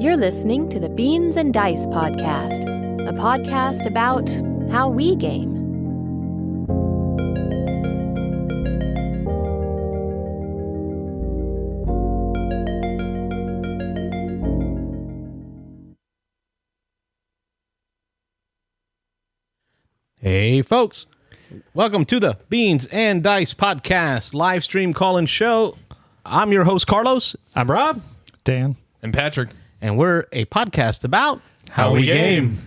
You're listening to the Beans and Dice podcast, a podcast about how we game. Hey, folks. Welcome to the Beans and Dice podcast live stream call-in show. I'm your host, Carlos. I'm Rob. Dan. And Patrick. And we're a podcast about How we game.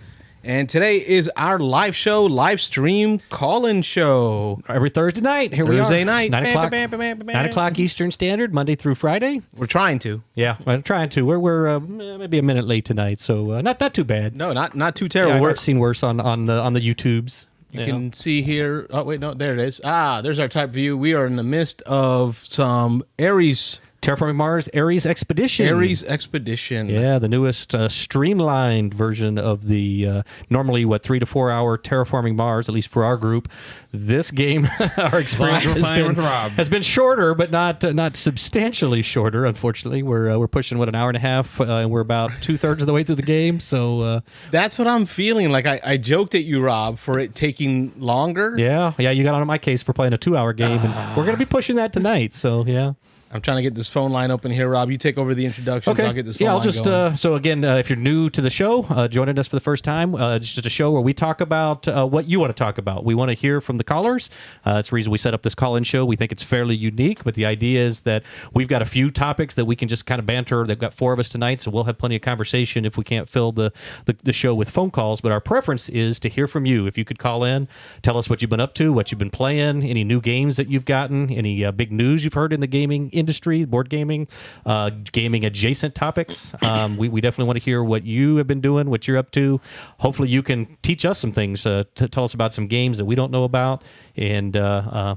And today is our live show, live stream call-in show. Every Thursday night. Here Thursday we are. night. 9 o'clock. Bam, bam, bam, bam, bam. 9 o'clock Eastern Standard, Monday through Friday. We're trying to. Yeah, we're trying to. We're maybe a minute late tonight, so not too bad. No, not too Yeah, terrible. I've seen worse on the YouTubes. You can see here. Oh, wait, no, there it is. There's our type view. We are in the midst of some Ares Terraforming Mars Ares Expedition. Yeah, the newest streamlined version of the normally 3 to 4 hour Terraforming Mars, at least for our group. This game, our experience has been shorter, but not substantially shorter. Unfortunately, we're pushing an hour and a half, and we're about 2/3 of the way through the game. So that's what I'm feeling. Like I joked at you, Rob, for it taking longer. Yeah, you got on my case for playing a 2-hour game, and we're gonna be pushing that tonight. So yeah. I'm trying to get this phone line open here, Rob. You take over the introductions. Okay. I'll get this phone I'll line just going. so again, if you're new to the show, joining us for the first time, it's just a show where we talk about what you want to talk about. We want to hear from the callers. It's the reason we set up this call-in show. We think it's fairly unique, but the idea is that we've got a few topics that we can just kind of banter. They've got 4 of us tonight, so we'll have plenty of conversation if we can't fill the show with phone calls. But our preference is to hear from you. If you could call in, tell us what you've been up to, what you've been playing, any new games that you've gotten, any big news you've heard in the gaming industry, board gaming adjacent topics. We definitely want to hear what you have been doing, what you're up to. Hopefully you can teach us some things, to tell us about some games that we don't know about. And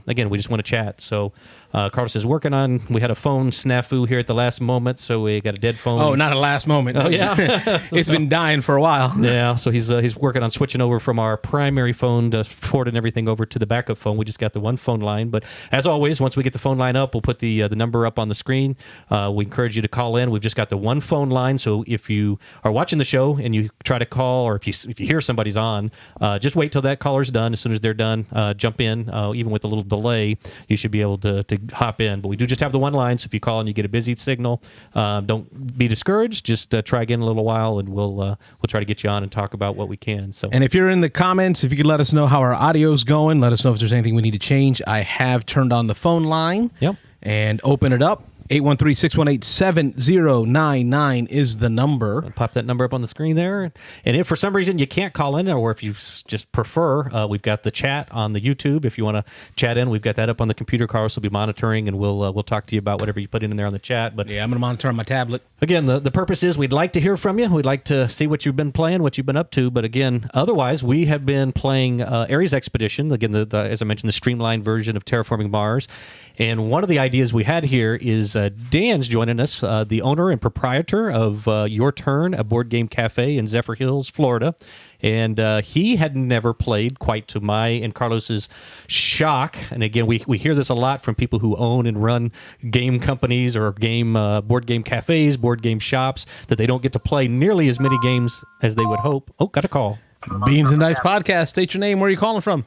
again, we just want to chat. So Carlos is working on, we had a phone snafu here at the last moment, so we got a dead phone. Oh, not a last moment. Oh, yeah. It's been dying for a while. Yeah, so he's working on switching over from our primary phone to forwarding everything over to the backup phone. We just got the one phone line. But as always, once we get the phone line up, we'll put the number up on the screen. We encourage you to call in. We've just got the one phone line, so if you are watching the show and you try to call, or if you hear somebody's on, just wait till that caller's done. As soon as they're done, jump in. Even with a little delay, you should be able to hop in. But we do just have the one line, so if you call and you get a busy signal, don't be discouraged. Just try again in a little while, and we'll try to get you on and talk about what we can. So, and if you're in the comments, if you could let us know how our audio's going, let us know if there's anything we need to change. I have turned on the phone line. Yep. And open it up. 813-618-7099 is the number. I'll pop that number up on the screen there. And if for some reason you can't call in, or if you just prefer, we've got the chat on the YouTube. If you want to chat in, we've got that up on the computer. Carlos will be monitoring, and we'll talk to you about whatever you put in there on the chat. But yeah, I'm going to monitor on my tablet. Again, the purpose is we'd like to hear from you. We'd like to see what you've been playing, what you've been up to. But again, otherwise, we have been playing Ares Expedition. Again, as I mentioned, the streamlined version of Terraforming Mars. And one of the ideas we had here is Dan's joining us, the owner and proprietor of Your Turn, a board game cafe in Zephyr Hills, Florida. And he had never played, quite to my and Carlos's shock. And again, we hear this a lot from people who own and run game companies or board game cafes, board game shops, that they don't get to play nearly as many games as they would hope. Oh, got a call. Beans and Dice Podcast. State your name. Where are you calling from?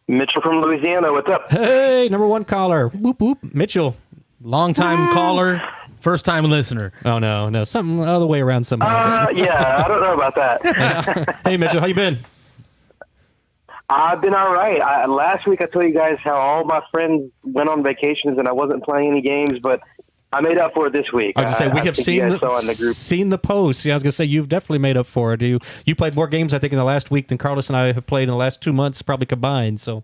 Mitchell from Louisiana. What's up? Hey, number one caller. Whoop, whoop. Mitchell. Long-time caller, first-time listener. Oh, no. Something other way around somehow. Yeah, I don't know about that. Hey, Mitchell, how you been? I've been all right. Last week I told you guys how all my friends went on vacations and I wasn't playing any games, but I made up for it this week. I was going to say, we have seen the posts. Yeah, I was going to say, you've definitely made up for it. You played more games, I think, in the last week than Carlos and I have played in the last 2 months, probably combined. So,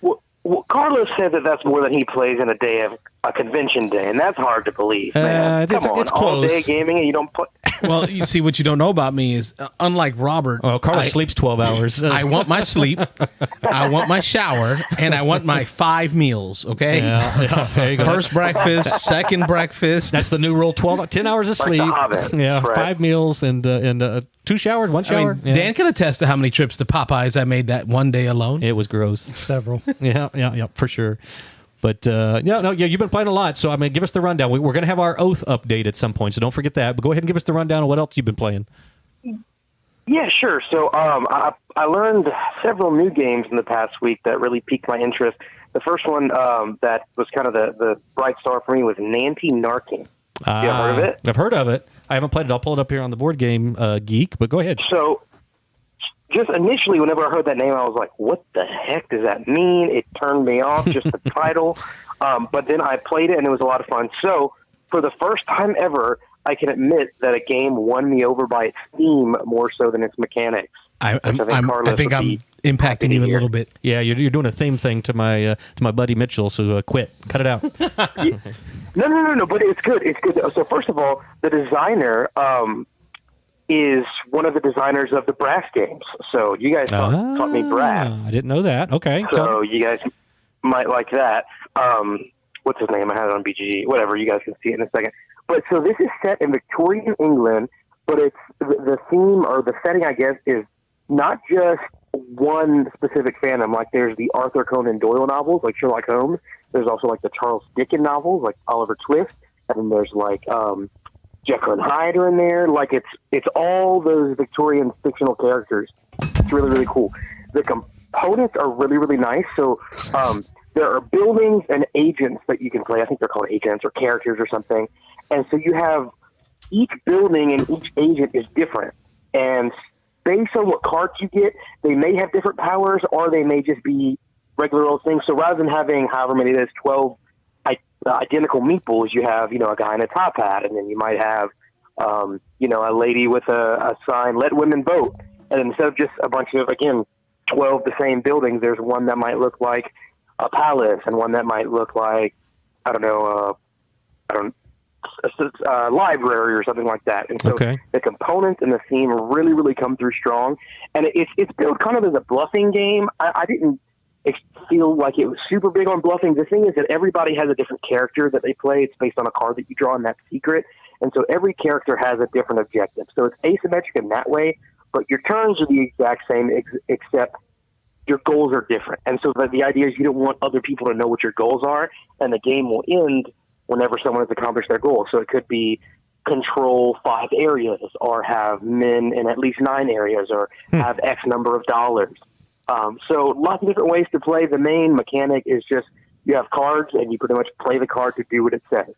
well, Carlos said that that's more than he plays in a day of a convention day, and that's hard to believe, man. Come on, it's close. All day gaming and you don't play. Well, you see, what you don't know about me is, unlike Robert... Oh, Carlos sleeps 12 hours. I want my sleep, I want my shower, and I want my 5 meals, okay? Yeah, there you go. First breakfast, second breakfast. That's the new rule, 10 hours of sleep. Like the Hobbit. Yeah, Right. 5 meals and 2 showers, 1 shower. I mean, Dan can attest to how many trips to Popeyes I made that one day alone. It was gross. Several. Yeah, for sure. But you've been playing a lot. So I mean, give us the rundown. We're going to have our Oath update at some point, so don't forget that. But go ahead and give us the rundown of what else you've been playing. Yeah, sure. So I learned several new games in the past week that really piqued my interest. The first one that was kind of the bright star for me was Nanty Narking. You ever heard of it? I've heard of it. I haven't played it. I'll pull it up here on the Board Game Geek, but go ahead. So just initially, whenever I heard that name, I was like, what the heck does that mean? It turned me off, just the title. But then I played it, and it was a lot of fun. So for the first time ever, I can admit that a game won me over by its theme more so than its mechanics. I think I'm impacting you a little bit. Yeah, you're doing a theme thing to my buddy Mitchell. So quit, cut it out. No. But it's good. It's good. So first of all, the designer is one of the designers of the Brass games. So you guys taught me Brass. I didn't know that. Okay. So you guys might like that. What's his name? I had it on BGG. Whatever. You guys can see it in a second. But so this is set in Victorian England, but it's the theme or the setting, I guess, is not just one specific fandom. Like there's the Arthur Conan Doyle novels, like Sherlock Holmes. There's also like the Charles Dickens novels, like Oliver Twist, and then there's like Jekyll and Hyde are in there. Like it's all those Victorian fictional characters. It's really, really cool. The components are really, really nice. So there are buildings and agents that you can play. I think they're called agents or characters or something. And so you have each building and each agent is different. And based on what cards you get, they may have different powers or they may just be regular old things. So rather than having however many there's 12 identical meeples, you have, a guy in a top hat, and then you might have, a lady with a sign, "Let women vote." And instead of just a bunch of, again, 12 the same buildings, there's one that might look like a palace and one that might look like, a library or something like that. And so the components and the theme really, really come through strong. And it's built kind of as a bluffing game. I didn't feel like it was super big on bluffing. The thing is that everybody has a different character that they play. It's based on a card that you draw, and that's secret. And so every character has a different objective. So it's asymmetric in that way, but your turns are the exact same, except your goals are different. And so the idea is you don't want other people to know what your goals are, and the game will end whenever someone has accomplished their goal. So it could be control 5 areas, or have men in at least 9 areas, or have X number of dollars. So lots of different ways to play. The main mechanic is just you have cards, and you pretty much play the card to do what it says.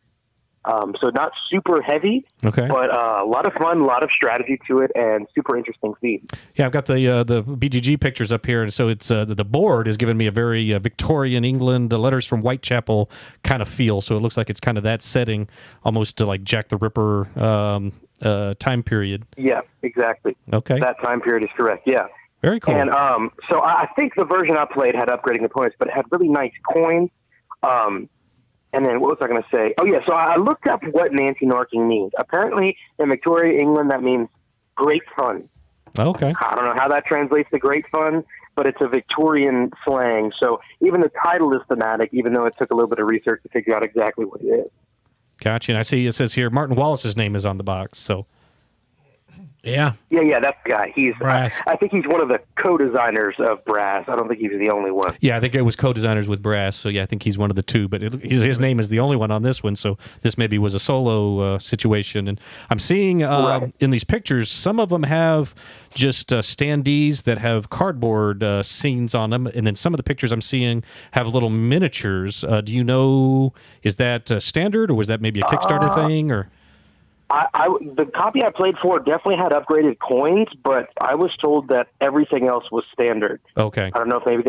So not super heavy, but a lot of fun, a lot of strategy to it, and super interesting theme. Yeah, I've got the BGG pictures up here, and so it's the board has given me a very Victorian England, Letters from Whitechapel kind of feel. So it looks like it's kind of that setting, almost to like Jack the Ripper time period. Yeah, exactly. Okay, that time period is correct. Yeah. Very cool. And so I think the version I played had upgrading components, but it had really nice coins. And then what was I going to say? Oh, yeah, so I looked up what Nanty Narking means. Apparently, in Victoria, England, that means great fun. Okay. I don't know how that translates to great fun, but it's a Victorian slang. So even the title is thematic, even though it took a little bit of research to figure out exactly what it is. Gotcha. And I see it says here Martin Wallace's name is on the box, so... Yeah, that's the guy. He's I think he's one of the co-designers of Brass. I don't think he's the only one. Yeah, I think it was co-designers with Brass, so yeah, I think he's one of the two, but his name is the only one on this one, so this maybe was a solo situation. And I'm seeing in these pictures, some of them have just standees that have cardboard scenes on them, and then some of the pictures I'm seeing have little miniatures. Do you know, is that standard, or was that maybe a Kickstarter thing, or... the copy I played for definitely had upgraded coins, but I was told that everything else was standard. Okay. I don't know if maybe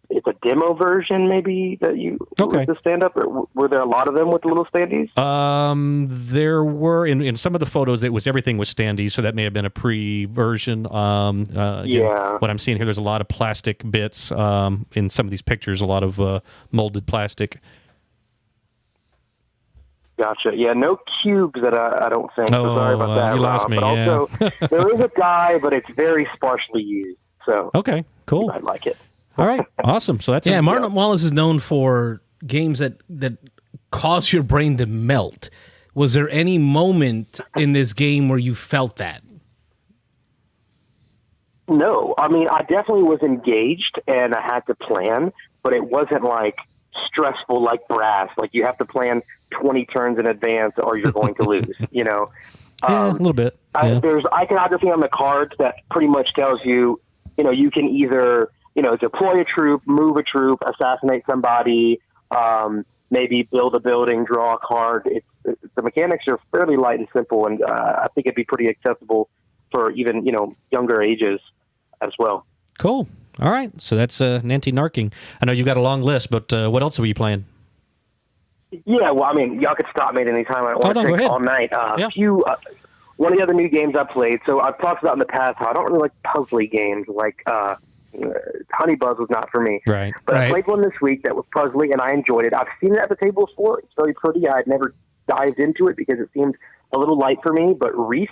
it's a demo version maybe that you with the stand-up, or were there a lot of them with the little standees? There were, in some of the photos, everything was standees, so that may have been a pre-version. What I'm seeing here, there's a lot of plastic bits in some of these pictures, a lot of molded plastic. Gotcha. Yeah, no cubes that I don't think. So sorry about that. You lost me. But also, there is a die, but it's very sparsely used. So okay, cool. I like it. All right, awesome. So that's Martin Wallace is known for games that cause your brain to melt. Was there any moment in this game where you felt that? No, I mean I definitely was engaged and I had to plan, but it wasn't like stressful like brass. Like you have to plan 20 turns in advance or you're going to lose, you know? Yeah, a little bit. Yeah. There's iconography on the cards that pretty much tells you, you know, you can either, you know, deploy a troop, move a troop, assassinate somebody, maybe build a building, draw a card. The mechanics are fairly light and simple, and I think it'd be pretty accessible for even, you know, younger ages as well. Cool. All right. So that's Nancy Narking. I know you've got a long list, but what else are you playing? Yeah, well, I mean, y'all could stop me at any time. I don't want to take all night. One of the other new games I played, so I've talked about in the past how I don't really like puzzly games. Like Honey Buzz was not for me. Right. But I played one this week that was puzzly, and I enjoyed it. I've seen it at the table before. It's very pretty. I had never dived into it because it seemed a little light for me, but Reef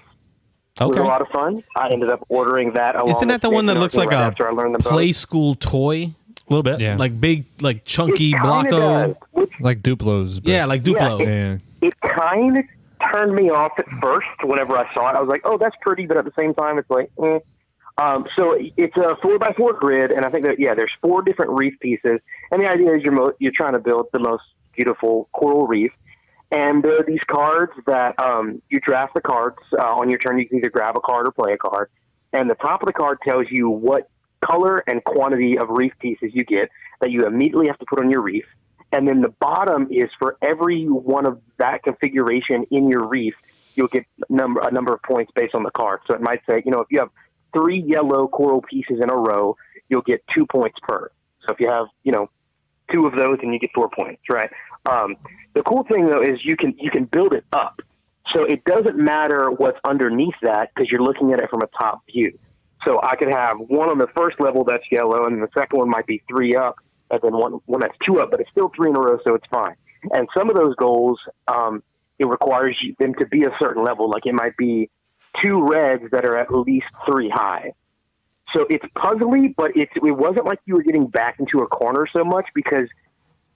was a lot of fun. I ended up ordering that. Isn't that the one that looks like a play school toy? A little bit. Yeah. Like big, like chunky Blocko. Like Duplos. Yeah, like Duplo. It kind of turned me off at first whenever I saw it. I was like, oh, that's pretty, but at the same time, it's like, eh. So it's a 4x4 grid, and I think that, there's 4 different reef pieces, and the idea is you're trying to build the most beautiful coral reef, and there are these cards that you draft the cards on your turn. You can either grab a card or play a card, and the top of the card tells you what color and quantity of reef pieces you get that you immediately have to put on your reef. And then the bottom is for every one of that configuration in your reef, you'll get a number of points based on the card. So it might say, you know, if you have 3 yellow coral pieces in a row, you'll get 2 points per. So if you have, you know, 2 of those, then you get 4 points, right? The cool thing though is you can build it up. So it doesn't matter what's underneath that because you're looking at it from a top view. So I could have one on the first level that's yellow, and the second one might be 3 up, and then one that's 2 up, but it's still 3 in a row, so it's fine. And some of those goals, it requires them to be a certain level. Like it might be 2 reds that are at least 3 high. So it's puzzly, but it wasn't like you were getting back into a corner so much because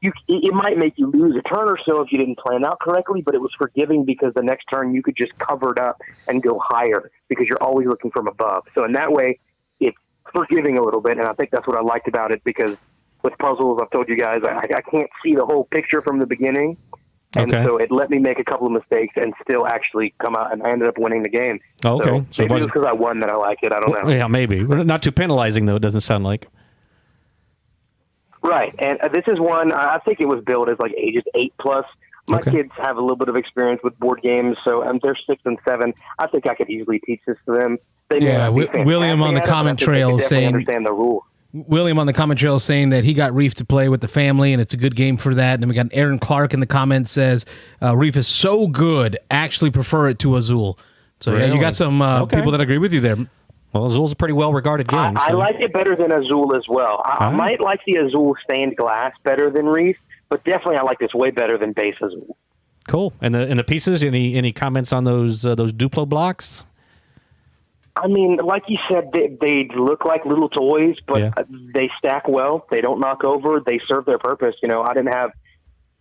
it might make you lose a turn or so if you didn't plan out correctly, but it was forgiving because the next turn you could just cover it up and go higher because you're always looking from above. So in that way, it's forgiving a little bit, and I think that's what I liked about it because with puzzles, I've told you guys, I can't see the whole picture from the beginning. And so it let me make a couple of mistakes and still actually come out, and I ended up winning the game. Oh, okay. So maybe it's because I won that I like it. I don't know. Yeah, maybe. Not too penalizing, though, it doesn't sound like. Right. And this is one, I think it was billed as like ages 8+. My kids have a little bit of experience with board games, so they're 6 and 7. I think I could easily teach this to them. William on the comment trail saying understand the rule. William on the comment trail saying that he got Reef to play with the family, and it's a good game for that. And then we got Aaron Clark in the comments says Reef is so good, actually prefer it to Azul. So yeah, you got some people that agree with you there. Well, Azul's a pretty well-regarded game. I like it better than Azul as well. I might like the Azul stained glass better than Reef, but definitely I like this way better than base Azul. Cool. And the pieces, any comments on those Duplo blocks? I mean, like you said, they look like little toys, but they stack well. They don't knock over. They serve their purpose. You know, I didn't have,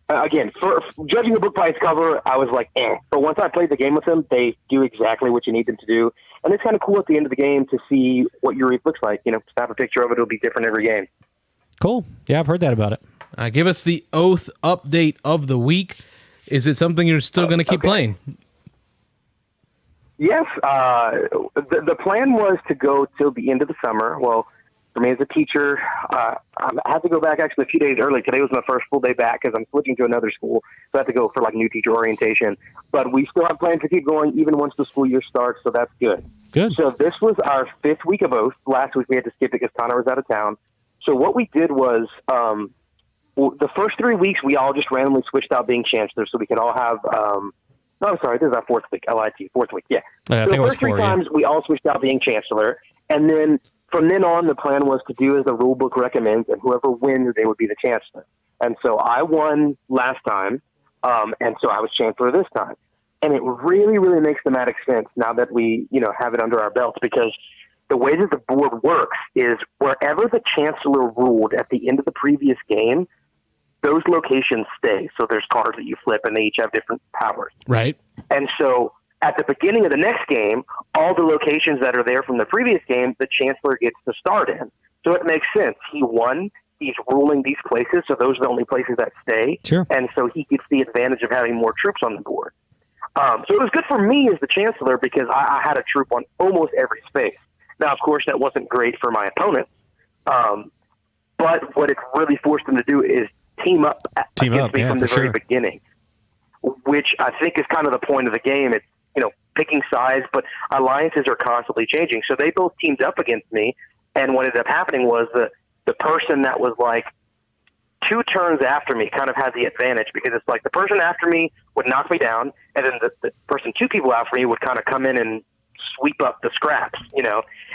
again, for judging the book by its cover, I was like, eh. But once I played the game with them, they do exactly what you need them to do. And it's kind of cool at the end of the game to see what your reef looks like. You know, snap a picture of it. It'll be different every game. Cool. Yeah, I've heard that about it. Give us the Oath update of the week. Is it something you're still going to keep playing? Yes. The plan was to go till the end of the summer. Well, for me as a teacher, I had to go back actually a few days early. Today was my first full day back because I'm switching to another school. So I had to go for like new teacher orientation. But we still have plans to keep going even once the school year starts, so that's good. Good. So this was our 5th week of Oath. Last week we had to skip it because Connor was out of town. So what we did was the first 3 weeks we all just randomly switched out being Chancellor so we could all have I'm sorry, this is our 4th week. I lied to you. 4th week, yeah. I so think the first 3 times we all switched out being Chancellor, and then from then on the plan was to do as the rule book recommends, and whoever wins, they would be the Chancellor. And so I won last time, and so I was Chancellor this time. And it really, really makes thematic sense now that we, have it under our belts, because the way that the board works is wherever the Chancellor ruled at the end of the previous game, those locations stay. So there's cards that you flip, and they each have different powers. Right. And so at the beginning of the next game, all the locations that are there from the previous game, the Chancellor gets to start in. So it makes sense. He won. he's ruling these places, so those are the only places that stay. Sure. And so he gets the advantage of having more troops on the board. So it was good for me as the chancellor because I had a troop on almost every space. Now, of course, that wasn't great for my opponents. But what it really forced them to do is team up against me from the very beginning, which I think is kind of the point of the game. It's, picking sides, but alliances are constantly changing. So they both teamed up against me, and what ended up happening was the person that was like 2 turns after me kind of had the advantage, because it's like the person after me would knock me down, and then the person 2 people after me would kind of come in and sweep up the scraps,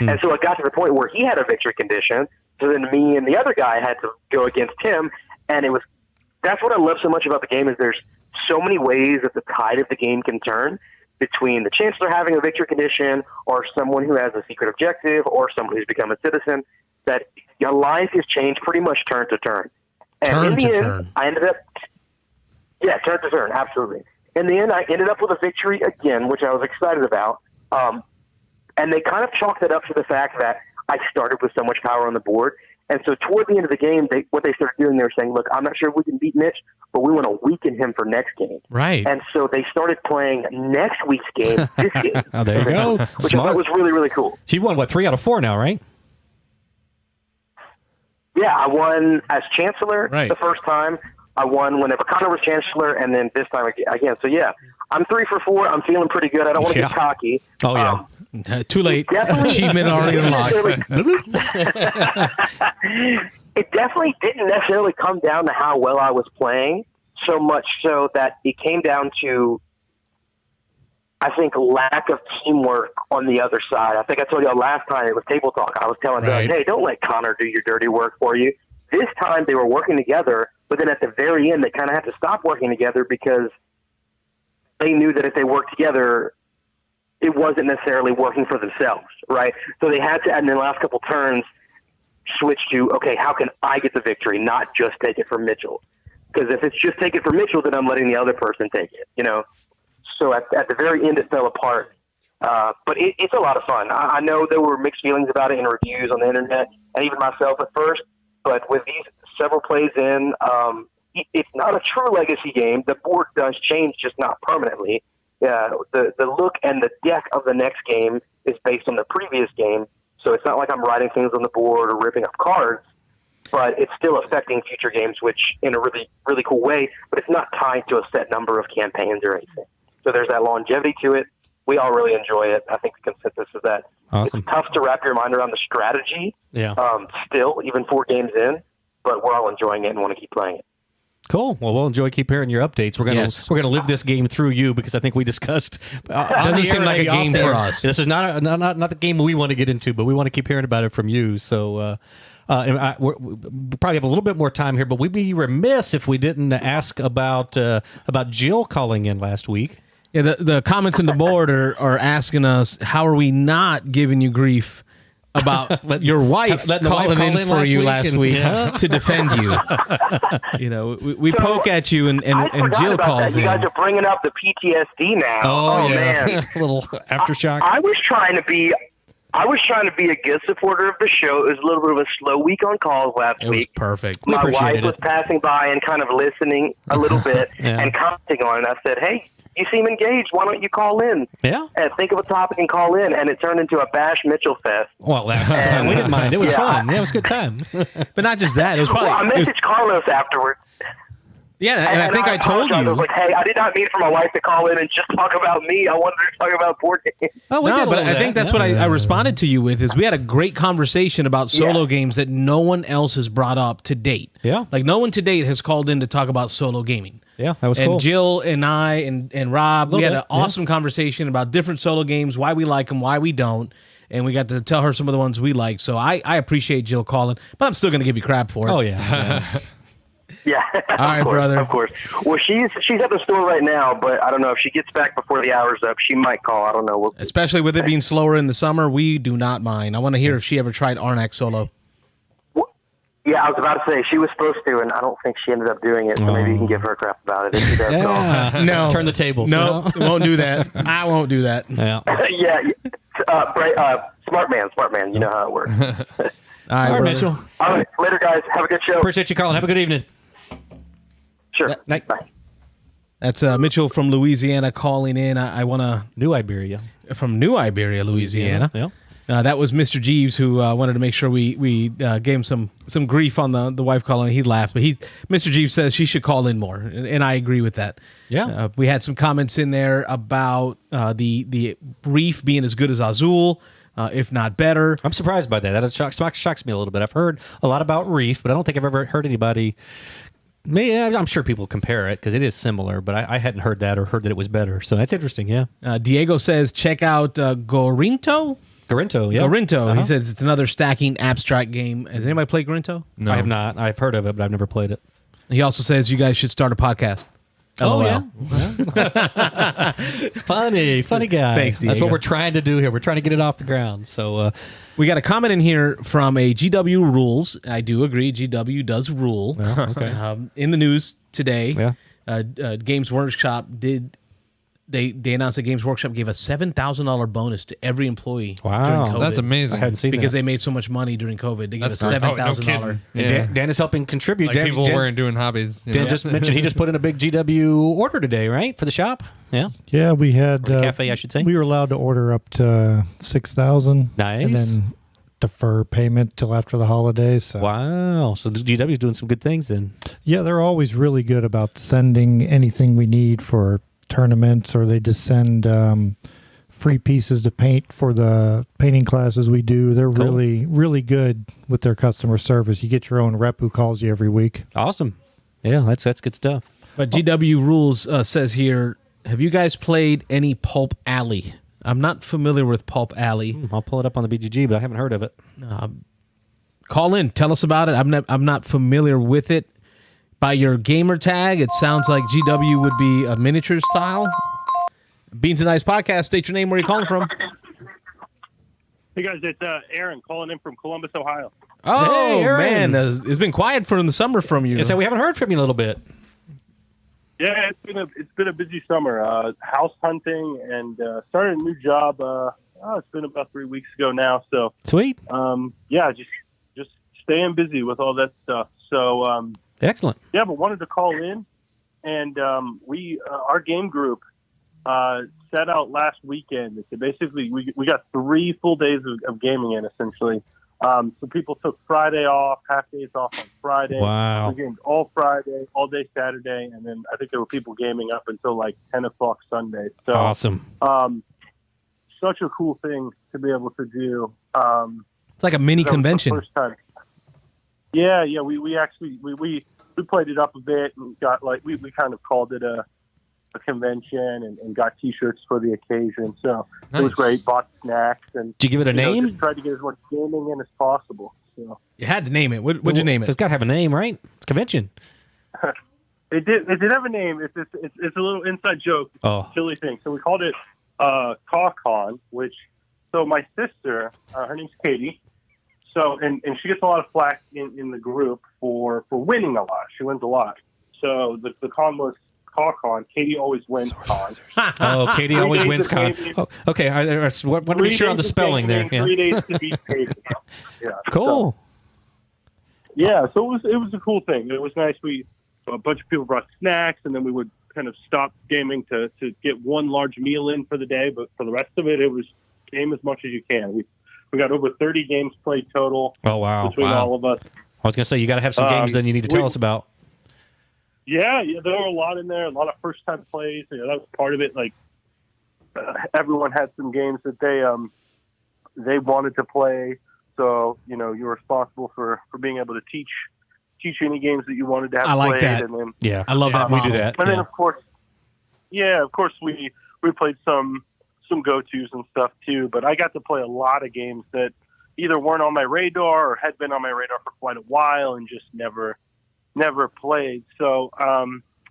And so it got to the point where he had a victory condition, so then me and the other guy had to go against him, and that's what I love so much about the game is there's so many ways that the tide of the game can turn between the chancellor having a victory condition or someone who has a secret objective or someone who's become a citizen, that your life has changed pretty much turn to turn. And in the end, I ended up, turn to turn, absolutely. In the end, I ended up with a victory again, which I was excited about. And they kind of chalked it up to the fact that I started with so much power on the board. And so toward the end of the game, what they started doing, they were saying, look, I'm not sure if we can beat Mitch, but we want to weaken him for next game. Right. And so they started playing next week's game this game. Oh, there you go. Which I thought was really, really cool. She won, 3 out of 4 now, right? Yeah, I won as Chancellor the first time. I won whenever Connor was Chancellor, and then this time again. So, yeah, I'm 3 for 4. I'm feeling pretty good. I don't want to get cocky. Oh, yeah. Too late. Achievement already unlocked. It definitely didn't necessarily come down to how well I was playing, so much so that it came down to, I think, lack of teamwork on the other side. I think I told y'all last time it was table talk. I was telling them, hey, don't let Connor do your dirty work for you. This time they were working together, but then at the very end they kind of had to stop working together because they knew that if they worked together, it wasn't necessarily working for themselves, right? So they had to, in the last couple turns, switch to, okay, how can I get the victory, not just take it from Mitchell? Because if it's just take it from Mitchell, then I'm letting the other person take it, So at the very end, it fell apart. But it's a lot of fun. I know there were mixed feelings about it in reviews on the internet, and even myself at first. But with these several plays in, it's not a true legacy game. The board does change, just not permanently. The look and the deck of the next game is based on the previous game, so it's not like I'm writing things on the board or ripping up cards, but it's still affecting future games, which in a really, really cool way, but it's not tied to a set number of campaigns or anything. So there's that longevity to it. We all really enjoy it. I think the consensus is that awesome. It's tough to wrap your mind around the strategy still, even 4 games in, but we're all enjoying it and want to keep playing it. Cool. Well, we'll enjoy keep hearing your updates. We're gonna live this game through you because I think we discussed. Doesn't seem like a game for us. This is not the game we want to get into, but we want to keep hearing about it from you. So. We probably have a little bit more time here, but we'd be remiss if we didn't ask about Jill calling in last week. Yeah, the comments in the board are asking us, how are we not giving you grief about your wife calling in for you last week to defend you? We poke at you and Jill calls in. You guys are bringing up the PTSD now. Oh man, a little aftershock. I was trying to be a good supporter of the show. It was a little bit of a slow week on calls last week. It was perfect. My wife was passing by and kind of listening a little bit and commenting on it. I said, hey, you seem engaged. Why don't you call in? Yeah. And think of a topic and call in. And it turned into a Bash Mitchell fest. Well, we didn't mind. It was fun. It was a good time. But not just that. It was probably. Well, I messaged Carlos afterwards. Yeah, and I think I told you. I was like, hey, I did not mean for my wife to call in and just talk about me. I wanted her to talk about board games. Oh, but I think that's what I responded to you with, is we had a great conversation about solo games that no one else has brought up to date. Yeah. Like, no one to date has called in to talk about solo gaming. Yeah, that was cool. And Jill and I and Rob, we had an awesome conversation about different solo games, why we like them, why we don't. And we got to tell her some of the ones we like. So I appreciate Jill calling, but I'm still going to give you crap for it. Oh, yeah. Yeah. All right, brother. Of course. Well, she's at the store right now, but I don't know if she gets back before the hour's up. She might call. I don't know. Especially with it being slower in the summer, we do not mind. I want to hear if she ever tried Arnak solo. Yeah, I was about to say she was supposed to, and I don't think she ended up doing it. So maybe you can give her crap about it if she does call. No, turn the tables. No, won't do that. I won't do that. Yeah. Yeah. Smart man. You know how it works. All right, All right, brother. Mitchell. All right, later, guys. Have a good show. Appreciate you calling. Have a good evening. Sure. Night. Bye. That's Mitchell from Louisiana calling in. I want to New Iberia. from New Iberia, Louisiana. Yeah. That was Mr. Jeeves who wanted to make sure we gave him some grief on the wife calling. He laughed, but Mr. Jeeves says she should call in more, and I agree with that. Yeah. We had some comments in there about the Reef being as good as Azul, if not better. I'm surprised by that. That shocks me a little bit. I've heard a lot about Reef, but I don't think I've ever heard anybody. I'm sure people compare it because it is similar, but I hadn't heard that or heard that it was better. So that's interesting. Yeah. Diego says check out Gorinto. Gorinto, yeah. Gorinto. He says it's another stacking abstract game. Has anybody played Gorinto? No. I have not. I've heard of it, but I've never played it. He also says you guys should start a podcast. Oh, LOL. yeah. Funny guy. Thanks, That's Diego. what we're trying to do here. We're trying to get it off the ground. So, We got a comment in here from a GW Rules. I do agree, GW does rule. okay. In the news today, Yeah. Games Workshop they announced that Games Workshop gave a $7,000 bonus to every employee Wow. during COVID. That's amazing. I hadn't seen because that. they made so much money during COVID. They gave That's a great. $7,000. kidding. And Dan is helping contribute. Like Dan, people Dan, weren't doing hobbies. You Dan know? just mentioned he just put in a big GW order today, right? For the shop? Yeah. Yeah, we had Or the cafe, I should say. We were allowed to order up to 6,000. Nice. And then defer payment till after the holidays. So. Wow. So the GW is doing some good things then. Yeah, they're always really good about sending anything we need for tournaments, or they just send free pieces to paint for the painting classes we do. They're Cool. really good with their customer service. You get your own rep who calls you every week. Awesome. Yeah, that's good stuff. But GW Rules says here, have you guys played any Pulp Alley? I'm not familiar with Pulp Alley. I'll pull it up on the BGG, but I haven't heard of it. Call in, tell us about it. I'm not familiar with it. By your gamer tag, it sounds like GW would be a miniature style. Beans and Ice Podcast, state your name, where you calling from. Hey guys, it's Aaron calling in from Columbus, Ohio. Oh, Hey, Aaron. man, it's been quiet for in the summer from you. Yeah, so we haven't heard from you in a little bit. Yeah, it's been a busy summer. House hunting and started a new job. It's been about 3 weeks ago now. So Sweet. yeah, just staying busy with all that stuff. So Excellent. yeah, but wanted to call in, and we our game group set out last weekend. So basically, we got 3 full days of gaming in essentially. So people took Friday off, half days off on Friday. Wow. We gamed all Friday, all day Saturday, and then I think there were people gaming up until like 10 o'clock Sunday. So Awesome. such a cool thing to be able to do. It's like a mini That was the convention. first time. Yeah. We actually we played it up a bit and got like we kind of called it a convention and got T-shirts for the occasion. So it was Nice. great. Bought snacks and Did you give it a name? just tried to get as much gaming in as possible. So You had to name it. What'd you name It's it? got to have a name, right? It's a convention. it did have a name. It's a little inside joke. Oh. Silly thing. So we called it CawCon, which so my sister, her name's Katie. So and she gets a lot of flack in the group for winning a lot. She wins a lot. So the con was CawCon. Katie always wins con. Oh, Katie 3 always days wins of con. gaming. Oh, okay, I want to be 3 sure on the days of spelling there. gaming, Yeah. 3 days to beat Katie. Yeah. Cool. Yeah, so it was a cool thing. It was nice. A bunch of people brought snacks, and then we would kind of stop gaming to get one large meal in for the day. But for the rest of it, it was game as much as you can. We got over 30 games played total Oh, wow. between all of us. I was going to say, you got to have some games that you need to tell us about. Yeah, there were a lot in there. A lot of first time plays. That was part of it. Like everyone had some games that they wanted to play. So you're responsible for being able to teach any games that you wanted to have I like played. that. And then Yeah. I love that We model. do that. And then, Yeah. of course, we played some go-tos and stuff too. But I got to play a lot of games that either weren't on my radar or had been on my radar for quite a while and just never played. So,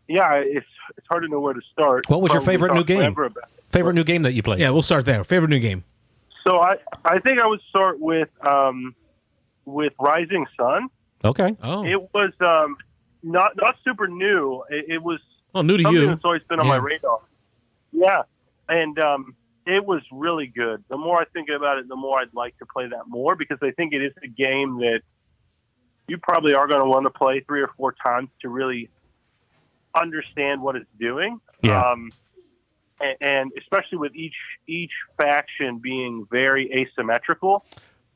it's hard to know where to start. What was your Probably favorite talk new game? forever about it. Favorite new game that you played? Yeah, we'll start there. Favorite new game? So I think I would start with Rising Sun. Okay. Oh, It was not super new. It was new to something you. that's always been on my Yeah. radar. Yeah, and it was really good. The more I think about it, the more I'd like to play that more, because I think it is a game that you probably are going to want to play 3 or 4 times to really understand what it's doing. Yeah. And especially with each faction being very asymmetrical,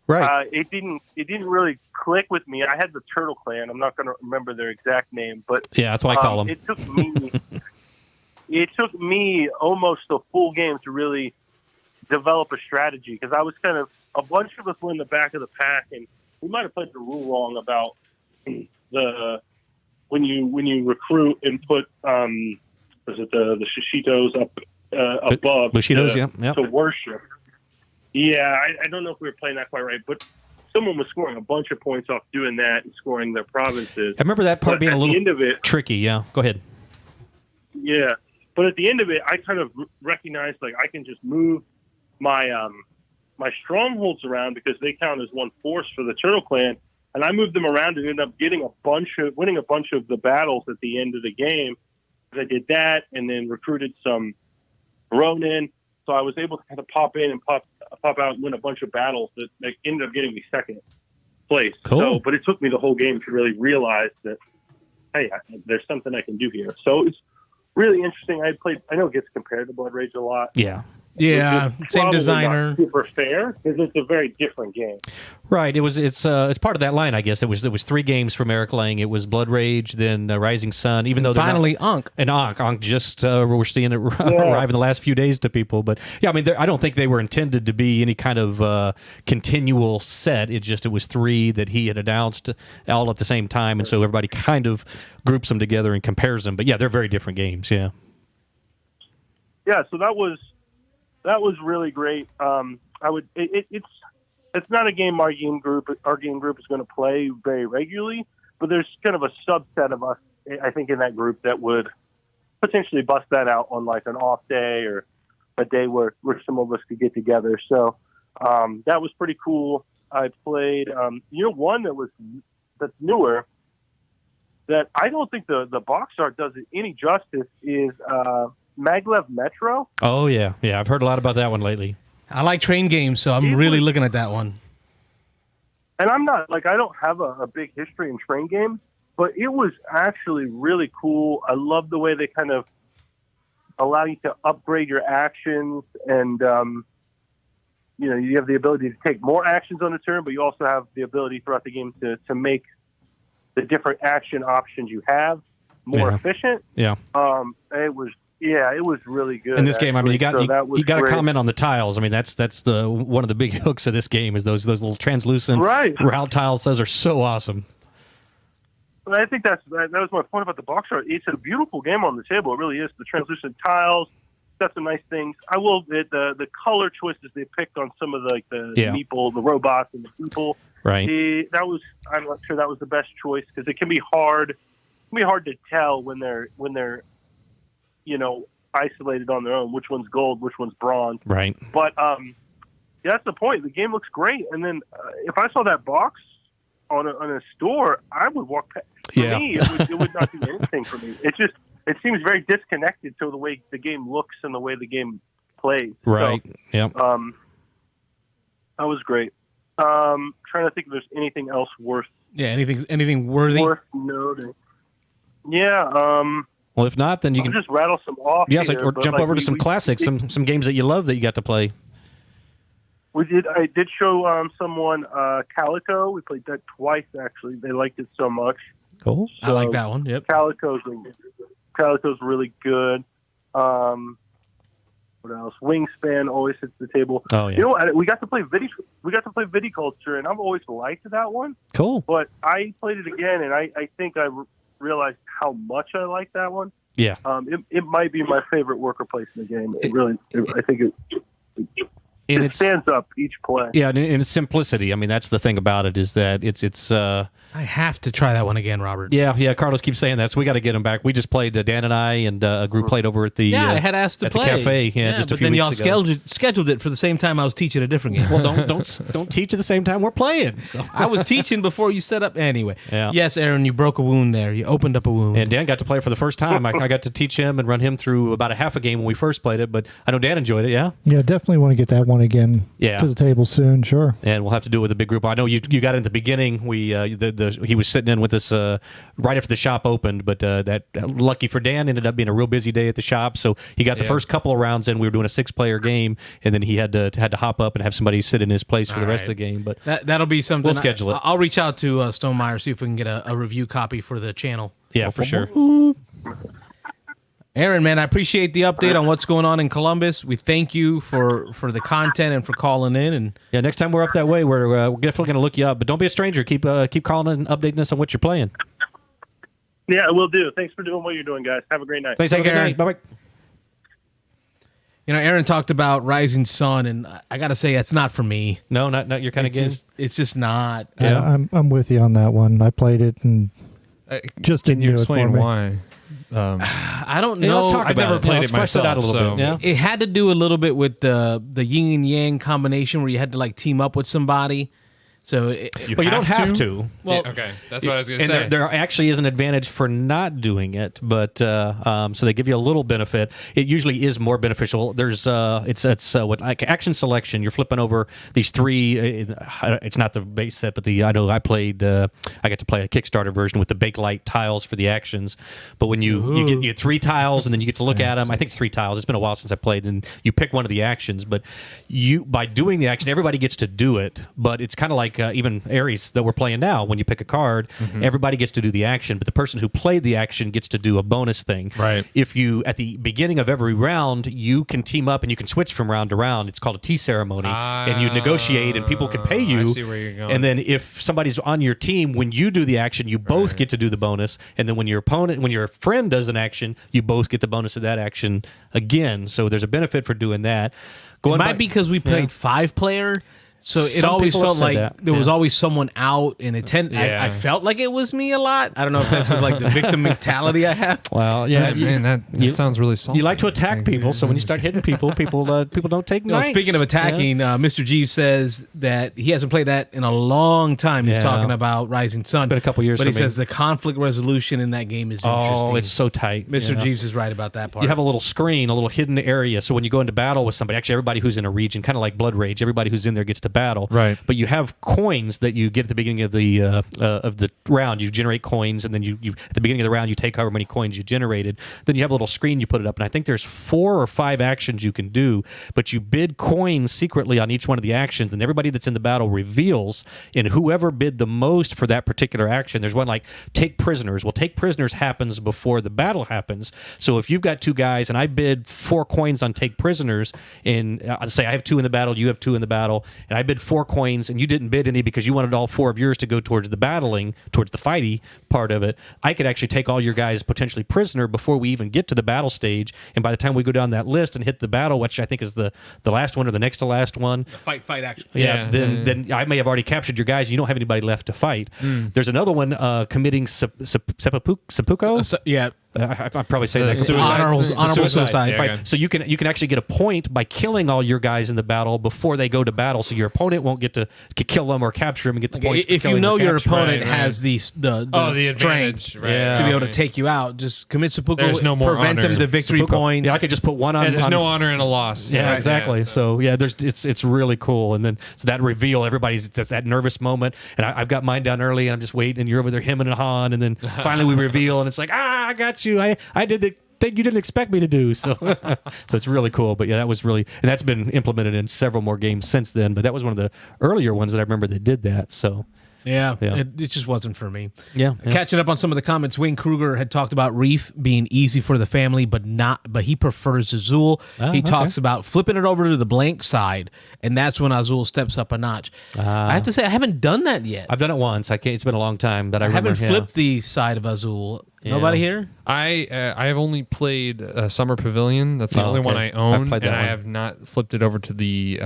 Right. it didn't really click with me. I had the Turtle Clan. I'm not going to remember their exact name, but Yeah, that's what I call them. It took me almost a full game to really develop a strategy, because I was kind of, a bunch of us were in the back of the pack, and we might have played the rule wrong about when you recruit and put was it the Shishitos up above Bushidos, to worship. Yeah, I don't know if we were playing that quite right, but someone was scoring a bunch of points off doing that and scoring their provinces. I remember that part being a little tricky. Yeah, go ahead. Yeah, but at the end of it, I kind of recognized, like, I can just move my my strongholds around, because they count as one force for the Turtle Clan, and I moved them around and ended up winning a bunch of the battles at the end of the game. I did that, and then recruited some Ronin, so I was able to kind of pop in and pop out and win a bunch of battles that ended up getting me second place. Cool. So, but it took me the whole game to really realize that, hey, there's something I can do here. So it's really interesting. I know it gets compared to Blood Rage a lot. Yeah. Yeah, same designer. Not super fair, because it's a very different game. Right. It's part of that line, I guess. It was 3 games from Eric Lang. It was Blood Rage, then Rising Sun. Even though finally Ankh. And Ankh just we're seeing it arrive in the last few days to people. But yeah, I mean, I don't think they were intended to be any kind of continual set. It was 3 that he had announced all at the same time, and so everybody kind of groups them together and compares them. But yeah, they're very different games. Yeah. Yeah. So that was really great. It's not a game our game group is going to play very regularly, but there's kind of a subset of us, I think, in that group that would potentially bust that out on, like, an off day or a day where some of us could get together. So that was pretty cool. I played one that's newer that I don't think the box art does it any justice is Maglev Metro. Oh, yeah. I've heard a lot about that one lately. I like train games, so I'm really looking at that one. And I'm not, like, I don't have a big history in train games, but it was actually really cool. I love the way they kind of allow you to upgrade your actions, and, you have the ability to take more actions on a turn, but you also have the ability throughout the game to make the different action options you have more efficient. Yeah. It was really good. In this game, I mean, you got to great. comment on the tiles. I mean, that's the one of the big hooks of this game is those little translucent route tiles. Those are so awesome. I think that was my point about the box art. It's a beautiful game on the table. It really is. The translucent tiles, got some nice things. I will the color choices they picked on some of the meeple, the robots, and the people. Right. I'm not sure that was the best choice, because it can be hard. It can be hard to tell when they're isolated on their own, which one's gold, which one's bronze. Right. But that's the point. The game looks great, and then if I saw that box on a store, I would walk past. For me, it would not do anything for me. It seems very disconnected to the way the game looks and the way the game plays. Right. So, yep. That was great. Trying to think if there's anything else worth. Yeah. Anything worthy? Worth noting. Yeah. Well, if not, then you can just rattle some off. Yeah, or jump over to some classics, some games that you love that you got to play. I did show someone Calico. We played that twice, actually. They liked it so much. Cool. So I like that one. Yep. Calico's really good. What else? Wingspan always hits the table. Oh yeah. We got to play Viticulture, and I've always liked that one. Cool. But I played it again, and I think I realized how much I like that one. Yeah. It might be my favorite worker placement game. I think it stands up each play. Yeah, and its simplicity. I mean, that's the thing about it, is that it's I have to try that one again, Robert. Yeah. Carlos keeps saying that, so we got to get him back. We just played, Dan and I and a group played over at the I had asked to at play the cafe. Just a but few then weeks y'all ago. scheduled it for the same time I was teaching a different game. Well, don't teach at the same time we're playing. So. I was teaching before you set up. Anyway, Yeah. yes, Aaron, you broke a wound there. You opened up a wound. And Dan got to play for the first time. I got to teach him and run him through about a half a game when we first played it, but I know Dan enjoyed it, yeah? Yeah, definitely want to get that one again to the table soon, sure. And we'll have to do it with a big group. I know you got in the beginning. We he was sitting in with us right after the shop opened, but that lucky for Dan ended up being a real busy day at the shop, so he got the first couple of rounds in. We were doing a 6-player game, and then he had to hop up and have somebody sit in his place for the rest of the game. But that'll be something. We'll schedule it. I'll reach out to Stonemeyer, see if we can get a review copy for the channel. Yeah, for sure. Aaron, man, I appreciate the update on what's going on in Columbus. We thank you for the content and for calling in. And yeah, next time we're up that way, we're definitely going to look you up. But don't be a stranger. Keep calling and updating us on what you're playing. Yeah, we'll do. Thanks for doing what you're doing, guys. Have a great night. Thanks, Take care, Aaron. Bye-bye. You know, Aaron talked about Rising Sun, and I got to say, that's not for me. No, not your kind of game. It's just not. Yeah, I'm with you on that one. I played it and just didn't Can you do it for explain me. why? I don't know. Let's talk I've about never it. played Let's it flesh that out a myself, little bit. so- Yeah. It had to do a little bit with the yin and yang combination where you had to like team up with somebody. So, But you don't have to. well, Yeah, okay, that's what I was going to And say. there actually is an advantage for not doing it, but so they give you a little benefit. It usually is more beneficial. There's it's what like action selection. You're flipping over these 3. It's not the base set, but I know I played. I got to play a Kickstarter version with the Bakelite tiles for the actions. But when you get 3 tiles and then you get to look at them. I think it's 3 tiles. It's been a while since I played. And you pick one of the actions, but by doing the action, everybody gets to do it. But it's kind of like even Ares that we're playing now. When you pick a card, everybody gets to do the action, but the person who played the action gets to do a bonus thing. Right. If you at the beginning of every round, you can team up and you can switch from round to round. It's called a tea ceremony, and you negotiate, and people can pay you. I see where you're going. And then if somebody's on your team, when you do the action, you both get to do the bonus. And then when your friend does an action, you both get the bonus of that action again. So there's a benefit for doing that. it might be because we played 5-player. So it Some always people have felt said like that. there was Yeah. always someone out, and Yeah. I felt like it was me a lot. I don't know if that's just like the victim mentality I have. Well, Yeah, man, that sounds really salty. You like to attack people, so when you start hitting people don't take No, knives. speaking of attacking, Mr. Jeeves says that he hasn't played that in a long time. He's Yeah. talking about Rising Sun. been a couple years but he for me. says the conflict resolution in that game is interesting. Oh, it's so tight. Mr. Yeah. Jeeves is right about that part. You have a little screen, a little hidden area. So when you go into battle with somebody, actually everybody who's in a region, kind of like Blood Rage, everybody who's in there gets to battle. Right. But you have coins that you get at the beginning of the round. You generate coins, and then you at the beginning of the round you take however many coins you generated. Then you have a little screen, you put it up, and I think there's 4 or 5 actions you can do. But you bid coins secretly on each one of the actions, and everybody that's in the battle reveals. And whoever bid the most for that particular action, there's one like take prisoners. Well, take prisoners happens before the battle happens. So if you've got 2 guys and I bid 4 coins on take prisoners, and say I have 2 in the battle, you have 2 in the battle, and I bid 4 coins, and you didn't bid any because you wanted all 4 of yours to go towards the battling, towards the fighty part of it, I could actually take all your guys potentially prisoner before we even get to the battle stage. And by the time we go down that list and hit the battle, which I think is the last one or the next to last one, fight action. then I may have already captured your guys. You don't have anybody left to fight. There's another one committing seppuku. Yeah. I'm probably saying that Suicide. Honorable suicide. Yeah, right. okay. So you can actually get a point by killing all your guys in the battle before they go to battle. So your opponent won't get to kill them or capture them and get the points. for If you killing know or your capturing. opponent Right. has the strength advantage, right? Yeah. to be able to Right. take you out, just commit seppuku. There's no more prevent honor. them the victory Seppuku. points. Yeah, I could just put one on. Yeah, there's on- no honor in a loss. Yeah, Right. exactly. Yeah, so yeah, it's really cool, and then so that reveal, everybody's it's that nervous moment, and I've got mine down early, and I'm just waiting, and you're over there hemming and hawing, and then finally we reveal, and it's like I got you, I did the thing you didn't expect me to do, so so it's really cool. But yeah, that was really, and that's been implemented in several more games since then. But that was one of the earlier ones that I remember that did that. So Yeah, Yeah. It just wasn't for me. yeah. Catching up on some of the comments, Wayne Kruger had talked about Reef being easy for the family, but he prefers Azul. He talks about flipping it over to the blank side, and that's when Azul steps up a notch. I have to say, I haven't done that yet. I've done it once. I can't. It's been a long time, but I I remember. haven't flipped the side of Azul. Yeah. Nobody here? I have only played Summer Pavilion. That's the Oh, only one okay. I own, I've played that and I one. have not flipped it over to the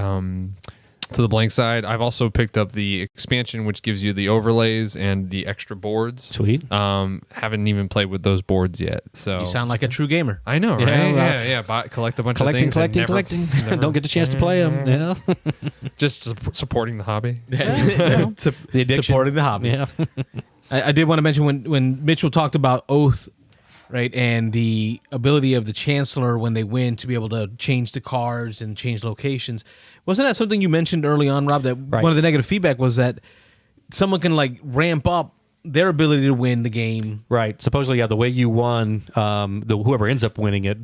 to the blank side. I've also picked up the expansion, which gives you the overlays and the extra boards. Sweet. Haven't even played with those boards yet. So You sound like a true gamer. I know, right? Yeah, Collect a bunch Collecting, of things. collecting. Don't get the chance to play them. Yeah. Just supporting the hobby. The addiction. Supporting the hobby. Yeah. I did want to mention when Mitchell talked about Oath, right, and the ability of the Chancellor when they win to be able to change the cards and change locations. Wasn't that something you mentioned early on, Rob, that Right. one of the negative feedback was that someone can like ramp up their ability to win the game? Right. Supposedly, yeah, the way you won, whoever ends up winning it,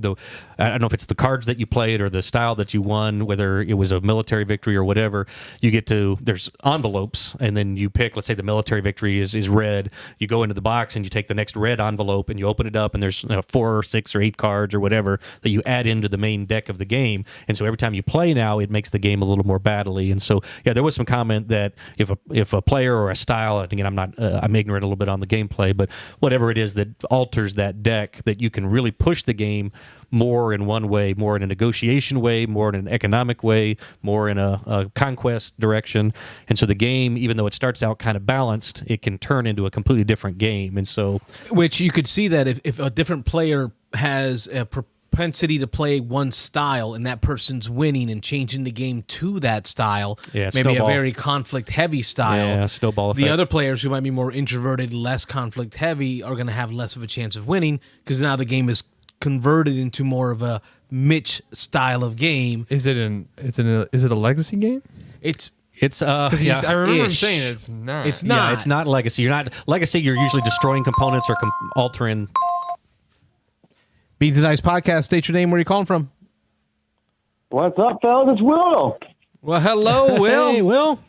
I don't know if it's the cards that you played or the style that you won, whether it was a military victory or whatever, there's envelopes, and then you pick, let's say the military victory is red. You go into the box and you take the next red envelope and you open it up, and there's 4 or 6 or 8 cards or whatever that you add into the main deck of the game. And so every time you play now, it makes the game a little more battly. And so, yeah, there was some comment that if a player or a style, and again, I'm ignorant a little bit on the gameplay, but whatever it is that alters that deck, that you can really push the game more in one way, more in a negotiation way, more in an economic way, more in a conquest direction. And so the game, even though it starts out kind of balanced, it can turn into a completely different game. And so, Which you could see that if a different player has a propensity to play one style and that person's winning and changing the game to that style, Yeah, maybe snowball. a very conflict heavy style. Yeah, snowball The effect. other players who might be more introverted, less conflict heavy, are going to have less of a chance of winning because now the game is converted into more of a Mitch style of game. Is it a legacy game? It's Because I remember him Ish. saying it's not. It's yeah, not. it's not legacy. You're usually destroying components or altering. Beans and Dice Podcast. State your name. Where are you calling from? What's up, fellas? It's Will. Well, hello, Will. Hey, Will.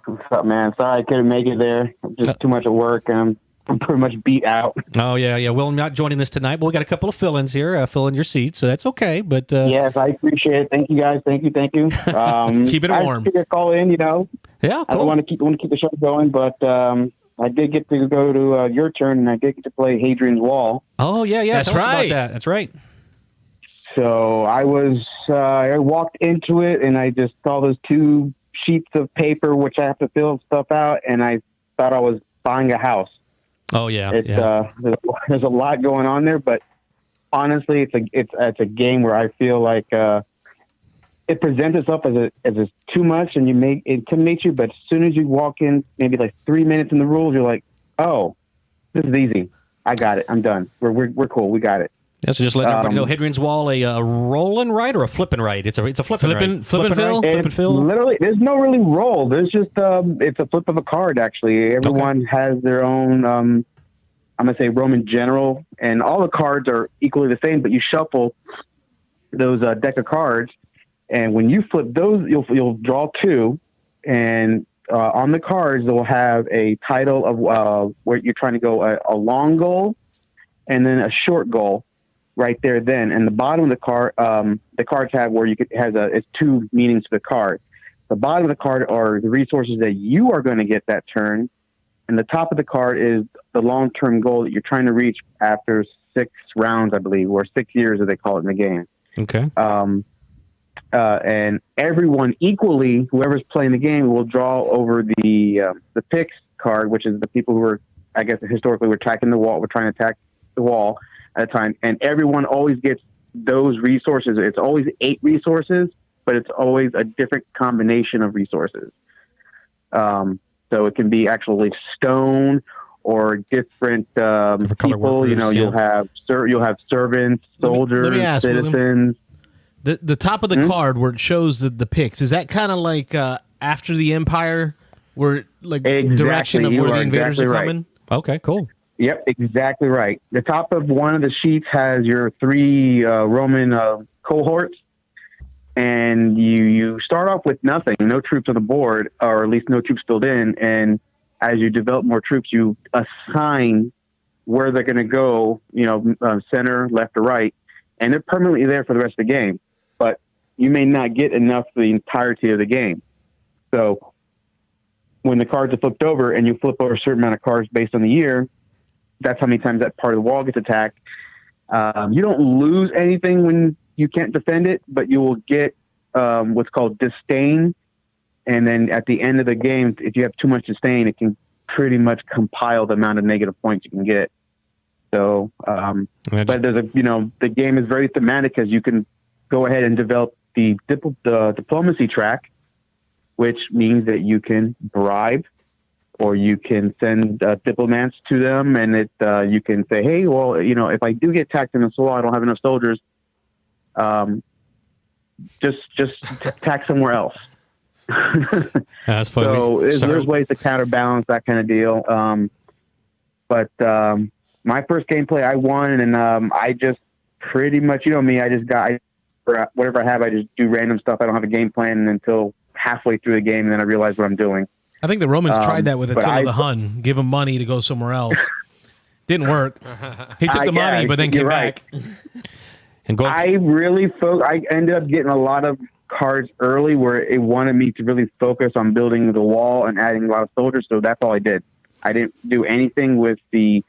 What's up, man? Sorry I couldn't make it there. Just too much at work, and I'm pretty much beat out. Oh, yeah. Will not joining us tonight, but we got a couple of fill-ins here, filling your seat, so that's okay. But Yes, I appreciate it. Thank you, guys. Thank you. Keep it warm. I figured call in. yeah, I cool. want to keep the show going, but I did get to go to your turn, and I did get to play Hadrian's Wall. Oh, yeah. That's Tell us about right. that. That's right. So I walked into it, and I just saw those 2 sheets of paper, which I have to fill stuff out, and I thought I was buying a house. Oh, yeah. It's yeah. There's a lot going on there, but honestly, it's a game where I feel like it presents itself as too much, and it intimidates you. But as soon as you walk in, maybe like 3 minutes in the rules, you're like, oh, this is easy. I got it. I'm done. We're cool. We got it. Yeah, so just let everybody know, Hadrian's Wall, a roll and write or a flip and write? It's a flip and write. Flip and fill? Flip and It's fill? literally, there's no really roll. There's just it's a flip of a card. Actually, everyone has their own. I'm gonna say Roman general, and all the cards are equally the same. But you shuffle those deck of cards, and when you flip those, you'll draw 2, and on the cards they'll have a title of where you're trying to go a long goal, and then a short goal. Right there, then, and the bottom of the card tab where it's 2 meanings to the card. The bottom of the card are the resources that you are going to get that turn, and the top of the card is the long-term goal that you're trying to reach after 6 rounds, I believe, or 6 years, as they call it in the game. Okay. And everyone equally, whoever's playing the game, will draw over the picks card, which is the people who are, I guess, historically were attacking the wall. We're trying to attack the wall at a time, and everyone always gets those resources. It's always 8 resources, but it's always a different combination of resources. So it can be actually stone or different people. workers, You'll have servants, soldiers, let me ask, citizens. The top of the card where it shows the picks, is that kind of like after the Empire, where like direction of You where the are invaders exactly are right. coming? Okay, cool. Yep, exactly right. The top of one of the sheets has your 3 Roman cohorts, and you start off with nothing, no troops on the board, or at least no troops filled in. And as you develop more troops, you assign where they're going to go, center, left, or right, and they're permanently there for the rest of the game. But you may not get enough for the entirety of the game. So when the cards are flipped over, and you flip over a certain amount of cards based on the year, that's how many times that part of the wall gets attacked. You don't lose anything when you can't defend it, but you will get what's called disdain, And then at the end of the game, if you have too much sustain, it can pretty much compile the amount of negative points you can get. So, but there's the game is very thematic because you can go ahead and develop the diplomacy track, which means that you can bribe or you can send diplomats to them, and you can say, hey, well, if I do get attacked in this wall, I don't have enough soldiers. Just tack somewhere else. That's funny. So there's ways to counterbalance that kind of deal. But my first gameplay, I won, and I just pretty much, me, I just got whatever I have. I just do random stuff. I don't have a game plan until halfway through the game, and then I realize what I'm doing. I think the Romans tried that with Attila the Hun. Give him money to go somewhere else. Didn't work. He took the money, but then came back. And I ended up getting a lot of cards early where it wanted me to really focus on building the wall and adding a lot of soldiers. So that's all I did. I didn't do anything with the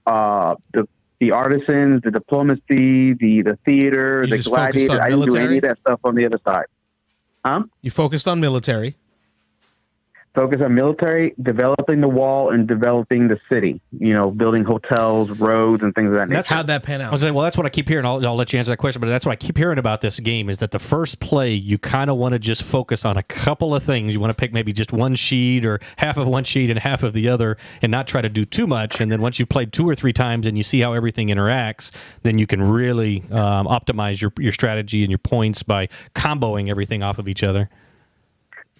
artisans, the diplomacy, the theater, the gladiator. I didn't do any of that stuff on the other side. You focused on military. Focus on military, developing the wall, and developing the city. Building hotels, roads, and things of that nature. How'd that pan out? I was like, well, that's what I keep hearing. I'll let you answer that question, but that's what I keep hearing about this game is that the first play, you kind of want to just focus on a couple of things. You want to pick maybe just one sheet or half of one sheet and half of the other and not try to do too much. And then once you've played 2 or 3 times and you see how everything interacts, then you can really optimize your strategy and your points by comboing everything off of each other.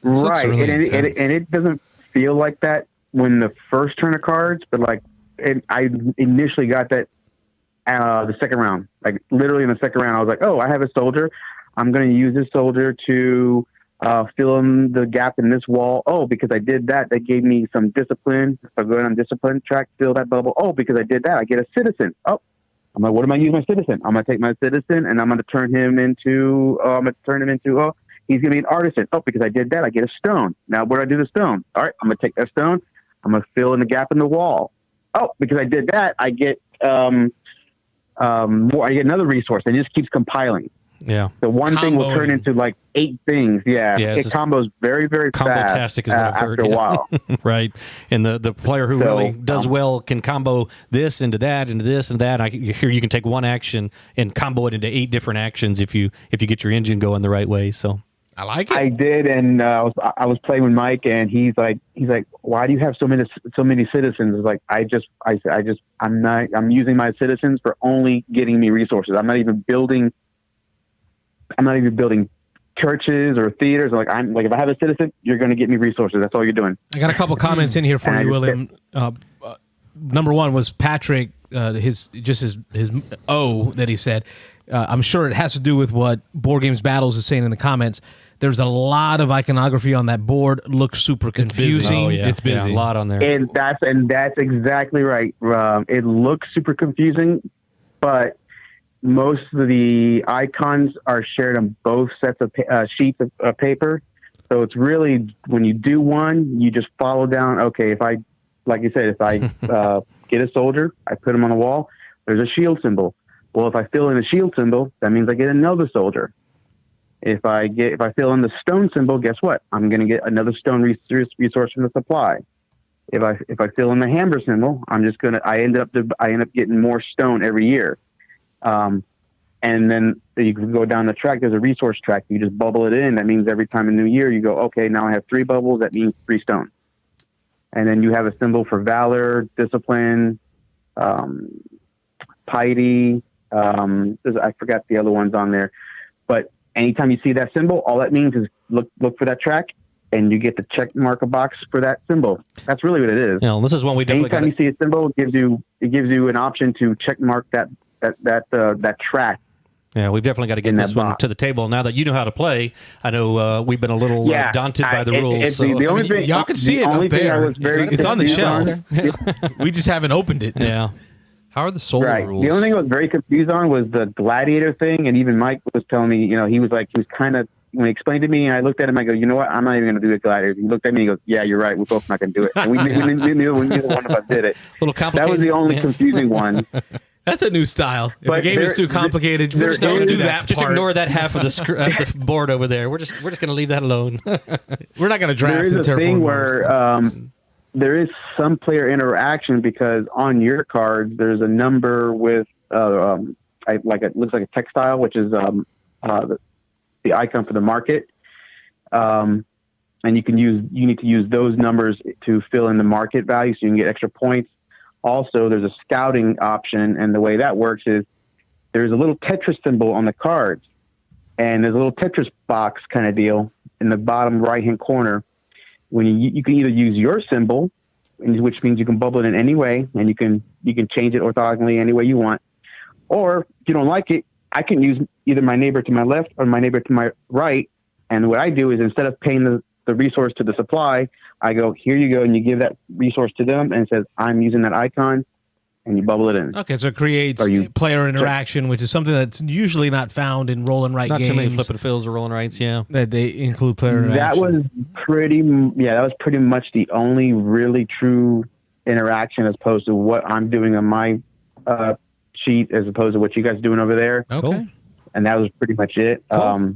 Right, really and it doesn't feel like that when the first turn of cards, but I initially got that the second round. Like literally in the second round, I was like, oh, I have a soldier. I'm going to use this soldier to fill in the gap in this wall. Oh, because I did that, that gave me some discipline. If I go on discipline track, fill that bubble. Oh, because I did that, I get a citizen. Oh, I'm like, what am I using my citizen? I'm going to take my citizen and I'm going to turn him into. He's going to be an artisan. Oh, because I did that, I get a stone. Now, what do I do with the stone? All right, I'm going to take that stone. I'm going to fill in the gap in the wall. Oh, because I did that, I get more. I get another resource, and it just keeps compiling. Yeah. So one thing will turn into 8 things. Yeah. It combos very, very fast after a while. Right. And the player who really does well can combo this into that, into this and that. Here you can take one action and combo it into 8 different actions if you get your engine going the right way. So I like it. I did, and I was playing with Mike, and he's like, why do you have so many citizens? It's like I'm using my citizens for only getting me resources. I'm not even building churches or theaters. I'm like, if I have a citizen, you're going to get me resources. That's all you're doing. I got a couple comments in here for you, William. Number one was Patrick. His O that he said. I'm sure it has to do with what Board Games Battles is saying in the comments. There's a lot of iconography on that board. Looks super confusing. It's busy. A lot on there. And that's exactly right. It looks super confusing, but most of the icons are shared on both sets of sheets of paper. So it's really, when you do one, you just follow down. Okay, if I get a soldier, I put him on a wall, there's a shield symbol. Well, if I fill in a shield symbol, that means I get another soldier. If I fill in the stone symbol, guess what? I'm going to get another stone resource from the supply. If I fill in the hammer symbol, I end up getting more stone every year. And then you can go down the track. There's a resource track. You just bubble it in. That means every time a new year, you go, okay, now I have 3 bubbles. That means 3 stone. And then you have a symbol for valor, discipline, piety. I forgot the other ones on there. But anytime you see that symbol, all that means is look for that track, and you get to check mark a box for that symbol. That's really what it is. Yeah, this is one we definitely. Anytime you see a symbol, it gives you an option to check mark that track. Yeah, we've definitely got to get this one to the table now that you know how to play. I know we've been a little daunted by the rules. The only thing, y'all can see it up there. It's on the shelf. We just haven't opened it. Yeah. How are the solar rules? The only thing I was very confused on was the gladiator thing, and even Mike was telling me, he was kind of, when he explained to me, and I looked at him, I go, you know what, I'm not even going to do the gladiator. He looked at me and he goes, yeah, you're right, we're both not going to do it. And we knew one of us did it. A little complicated. That was the only confusing one. That's a new style. If But a game is there- too complicated, there just don't is- do that Just part. ignore that half of the board over there. We're just going to leave that alone. We're not going to draft There is and a terraform thing Mars. where there is some player interaction because on your cards there's a number with it looks like a textile, which is the icon for the market, and you need to use those numbers to fill in the market value, so you can get extra points. Also, there's a scouting option, and the way that works is there's a little Tetris symbol on the cards, and there's a little Tetris box kind of deal in the bottom right-hand corner. When you can either use your symbol, which means you can bubble it in any way, and you can change it orthogonally any way you want. Or if you don't like it, I can use either my neighbor to my left or my neighbor to my right. And what I do is instead of paying the resource to the supply, I go, here you go, and you give that resource to them, and it says, I'm using that icon, and you bubble it in. Okay, so it creates player interaction, which is something that's usually not found in roll and write Not games. too many flip and fills or rolling rights, yeah. That they include player interaction. That was pretty much the only really true interaction as opposed to what I'm doing on my sheet as opposed to what you guys are doing over there. Okay. Cool. And that was pretty much it. Cool.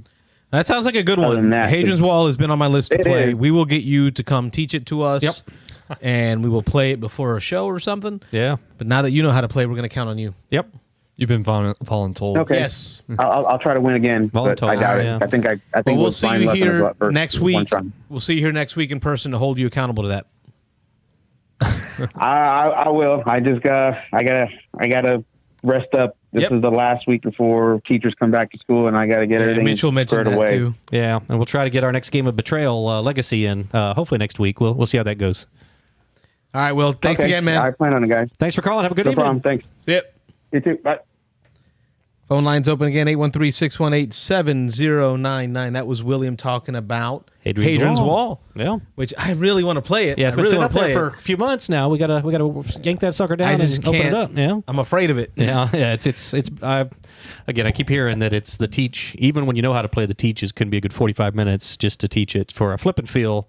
That sounds like a good Other one. than that, Hadrian's Wall has been on my list to It play. is. We will get you to come teach it to us. Yep. And we will play it before a show or something. Yeah. But now that you know how to play, we're going to count on you. Yep. You've been voluntold. Okay. Yes. I'll try to win again, but I Voluntold, doubt yeah. it. I think Well, we'll we'll see you here next one week. time. We'll see you here next week in person to hold you accountable to that. I will. I gotta rest up. This Yep. is the last week before teachers come back to school, and I gotta get everything Mitchell mentioned squared that away. too. Yeah, and we'll try to get our next game of Betrayal Legacy in hopefully next week. We'll see how that goes. All right. Well, thanks Okay. again, man. I plan on it, guys. Thanks for calling. Have a good No evening. problem. Thanks. See ya. You too. Bye. Phone lines open again, 813-618-7099. That was William talking about Hadrian's Wall, Yeah. which I really want to play it. Yeah, it's I been really sitting want up to play there it. for a few months now. We gotta yank that sucker down I just and open can't. it up. Yeah. I'm afraid of it. Yeah, yeah. It's. Again, I keep hearing that it's the teach. Even when you know how to play, the teaches can be a good 45 minutes just to teach it. For a flip and fill.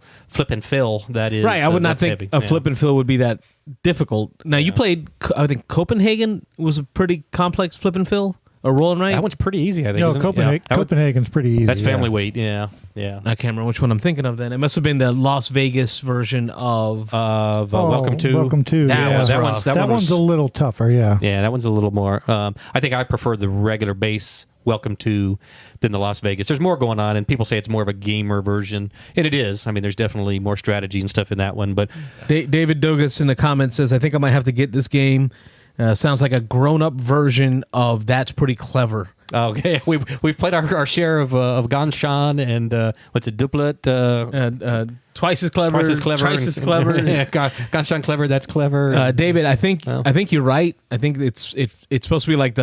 That is Right. I would not that's think heavy. a Yeah. flip and fill would be that difficult. Now, you played, I think Copenhagen was a pretty complex flip and fill, or roll and write. That one's pretty easy. I think. No, isn't it? Copenhagen, Yeah. That one's- Copenhagen's pretty easy. That's family yeah. weight. Yeah. Yeah. I can't remember which one I'm thinking of then. It must have been the Las Vegas version of... Welcome to. Welcome to. That yeah. was that rough. one's That one's a little tougher, yeah. Yeah, that one's a little more. I think I prefer the regular base Welcome to than the Las Vegas. There's more going on, and people say it's more of a gamer version, and it is. I mean, there's definitely more strategy and stuff in that one. But David Douglas in the comments says, I think I might have to get this game. Sounds like a grown-up version of That's Pretty Clever. okay, we've played our share of Ganshan and what's it, Duplet? Twice as clever. Twice as clever. Twice as clever. Yeah, Ganshan clever. That's clever. David, I think you're right. I think it's supposed to be like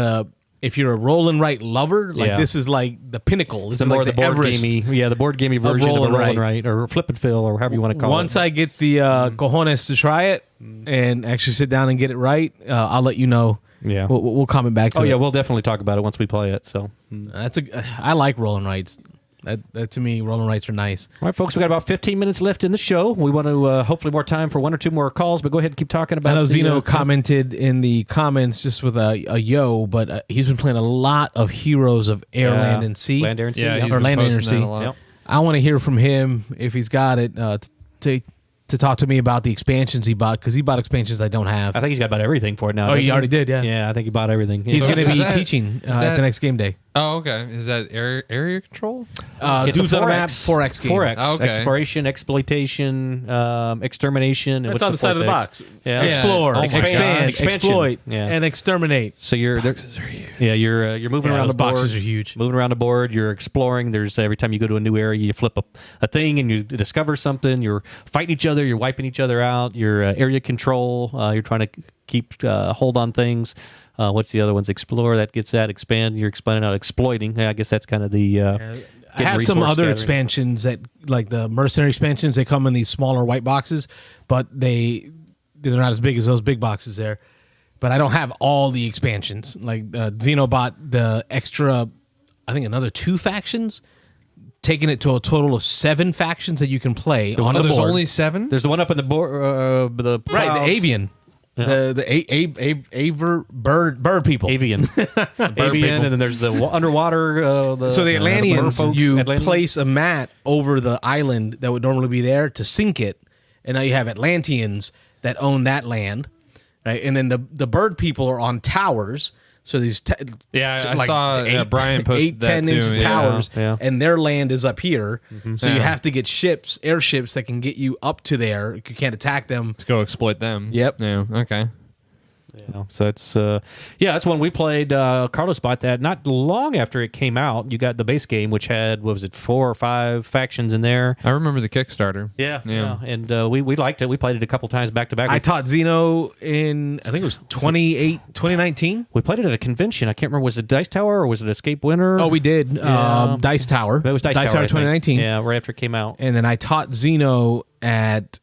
if you're a roll and write lover, like Yeah. this is like the pinnacle. This the is more like the board Everest. gamey, the board gamey version of roll a and roll and write. write or flip and fill or however you want to call Once it. I get the cojones to try it and actually sit down and get it right, I'll let you know. Yeah. We'll comment back to it. Oh yeah, we'll definitely talk about it once we play it. So. I like roll and writes. That to me, roll and writes are nice. All right, folks, we got about 15 minutes left in the show. We want to hopefully more time for one or two more calls, but go ahead and keep talking about. I know the, Zeno commented in the comments just with a yo, but he's been playing a lot of Heroes of Air, Land, and Sea. Land, Air, and Sea. Yeah, he's or been Land, Air, and posting that Sea. a lot. Yep. I want to hear from him if he's got it to talk to me about the expansions he bought, because he bought expansions I don't have. I think he's got about everything for it now. Oh, he doesn't already did, yeah. Yeah, I think he bought everything. He's So going to is be that- teaching is at that- the next game day. Oh, okay. Is that area control? It's Dudes a on a 4X. map, 4X game. 4X. Oh, okay. Exploration, exploitation, extermination. And It's what's on the side of the fourth X? box. Yeah. Explore, Oh my expand, God. Expansion. exploit, Yeah. and exterminate. So you're Boxes are huge. Yeah, you're moving Yeah, around those the board. boxes are huge. Moving around the board, you're exploring. There's every time you go to a new area, you flip a thing and you discover something. You're fighting each other. You're wiping each other out. Your area control. You're trying to keep hold on things. What's the other ones? Explore. That gets that. Expand. You're explaining out exploiting. Yeah, I guess that's kind of the. I have some resource other gathering. expansions that, like the mercenary expansions, they come in these smaller white boxes, but they're not as big as those big boxes there. But I don't have all the expansions. Like Zeno bought the extra, I think another 2 factions, taking it to a total of 7 factions that you can play on the There's board. only 7? There's the one up in the board. The Right, the clouds. avian. bird people. Avian. Avian, and then there's the underwater. So the Atlanteans, folks, you Atlanteans. place a mat over the island that would normally be there to sink it, and now you have Atlanteans that own that land, right? And then the bird people are on towers. So these, I saw Brian posted 10 that too. inches towers, Yeah. and their land is up here. So you Yeah. have to get airships that can get you up to there. You can't attack them. To go exploit them. Yep. Yeah. Okay. Yeah, so that's one we played. Carlos bought that not long after it came out. You got the base game, which had, what was it, 4 or 5 factions in there. I remember the Kickstarter. Yeah. And we liked it. We played it a couple times back to back. I taught Xeno in, I think it was 2019. We played it at a convention. I can't remember, was it Dice Tower or was it Escape Winter? Oh, we did. Yeah. Dice Tower. That was Dice Tower, I think. 2019. Yeah, right after it came out. And then I taught Xeno at,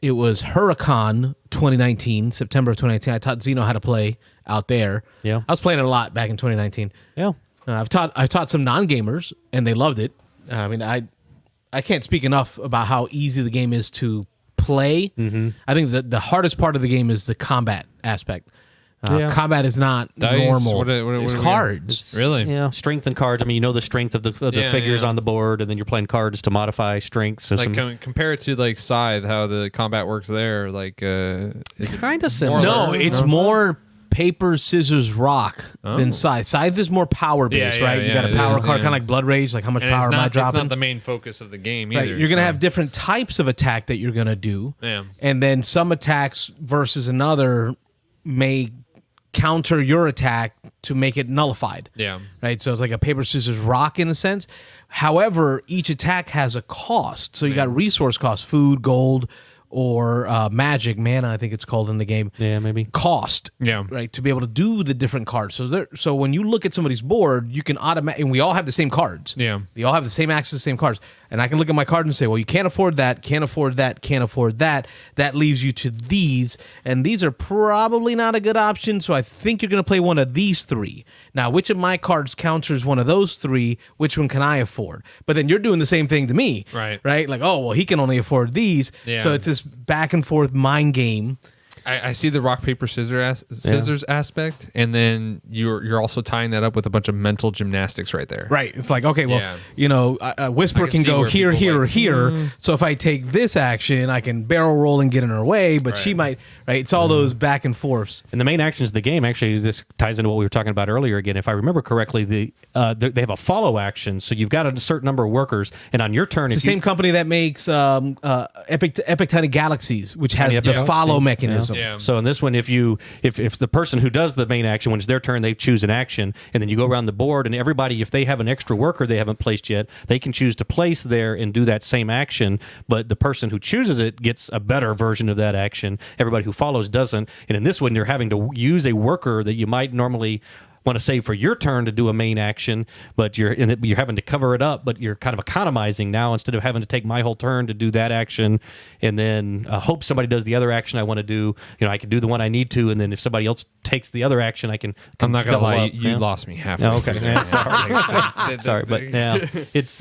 it was Huracan 2019, September of 2019. I taught Xeno how to play out there. Yeah. I was playing it a lot back in 2019. Yeah. I've taught some non-gamers, and they loved it. I mean, I can't speak enough about how easy the game is to play. Mm-hmm. I think that the hardest part of the game is the combat aspect. Combat is not Dice, normal. what It's are we cards. Really? Yeah, strength and cards. I mean, you know the strength of the figures on the board, and then you're playing cards to modify strengths. So Like compare it to like Scythe, how the combat works there. Like kind of similar. No, it's more paper, scissors, rock than Scythe. Scythe is more power based, right? You got a power card, kind of like Blood Rage. Like how much power am I dropping? It's not the main focus of the game either. Right. You're going to have different types of attack that you're going to do. Yeah. And then some attacks versus another may counter your attack to make it nullified. Yeah. Right. So it's like a paper, scissors, rock in a sense. However, each attack has a cost. So you got resource cost, food, gold, or magic, mana, I think it's called in the game. Yeah, maybe. Cost. Yeah. Right. To be able to do the different cards. So when you look at somebody's board, you can automatically, and we all have the same cards. Yeah. We all have the same access to the same cards. And I can look at my card and say, well, you can't afford that, can't afford that, can't afford that. That leaves you to these. And these are probably not a good option. So I think you're going to play one of these 3. Now, which of my cards counters one of those 3? Which one can I afford? But then you're doing the same thing to me. Right. Right? Like, oh, well, he can only afford these. Yeah. So it's this back and forth mind game. I see the rock paper scissors aspect, and then you're also tying that up with a bunch of mental gymnastics right there. Right. It's like, okay, well, Yeah. you know, Whisper I can can see go where here, people here, or like, here. So if I take this action, I can barrel roll and get in her way, but she might, right? It's all those back and forths. And the main actions of the game, actually, this ties into what we were talking about earlier again. If I remember correctly, they have a follow action. So you've got a certain number of workers, and on your turn... It's the same company that makes Epic Tiny Galaxies, which has the follow mechanism. Yeah. So in this one, if the person who does the main action, when it's their turn, they choose an action, and then you go around the board, and everybody, if they have an extra worker they haven't placed yet, they can choose to place there and do that same action, but the person who chooses it gets a better version of that action. Everybody who follows doesn't. And in this one, you're having to use a worker that you might normally want to save for your turn to do a main action, but you're having to cover it up, but you're kind of economizing now instead of having to take my whole turn to do that action and then hope somebody does the other action I want to do. You know, I can do the one I need to, and then if somebody else takes the other action, I can I'm not gonna double lie, up, you yeah. lost me halfway. Oh, okay. through Yeah, there. Sorry, but yeah, it's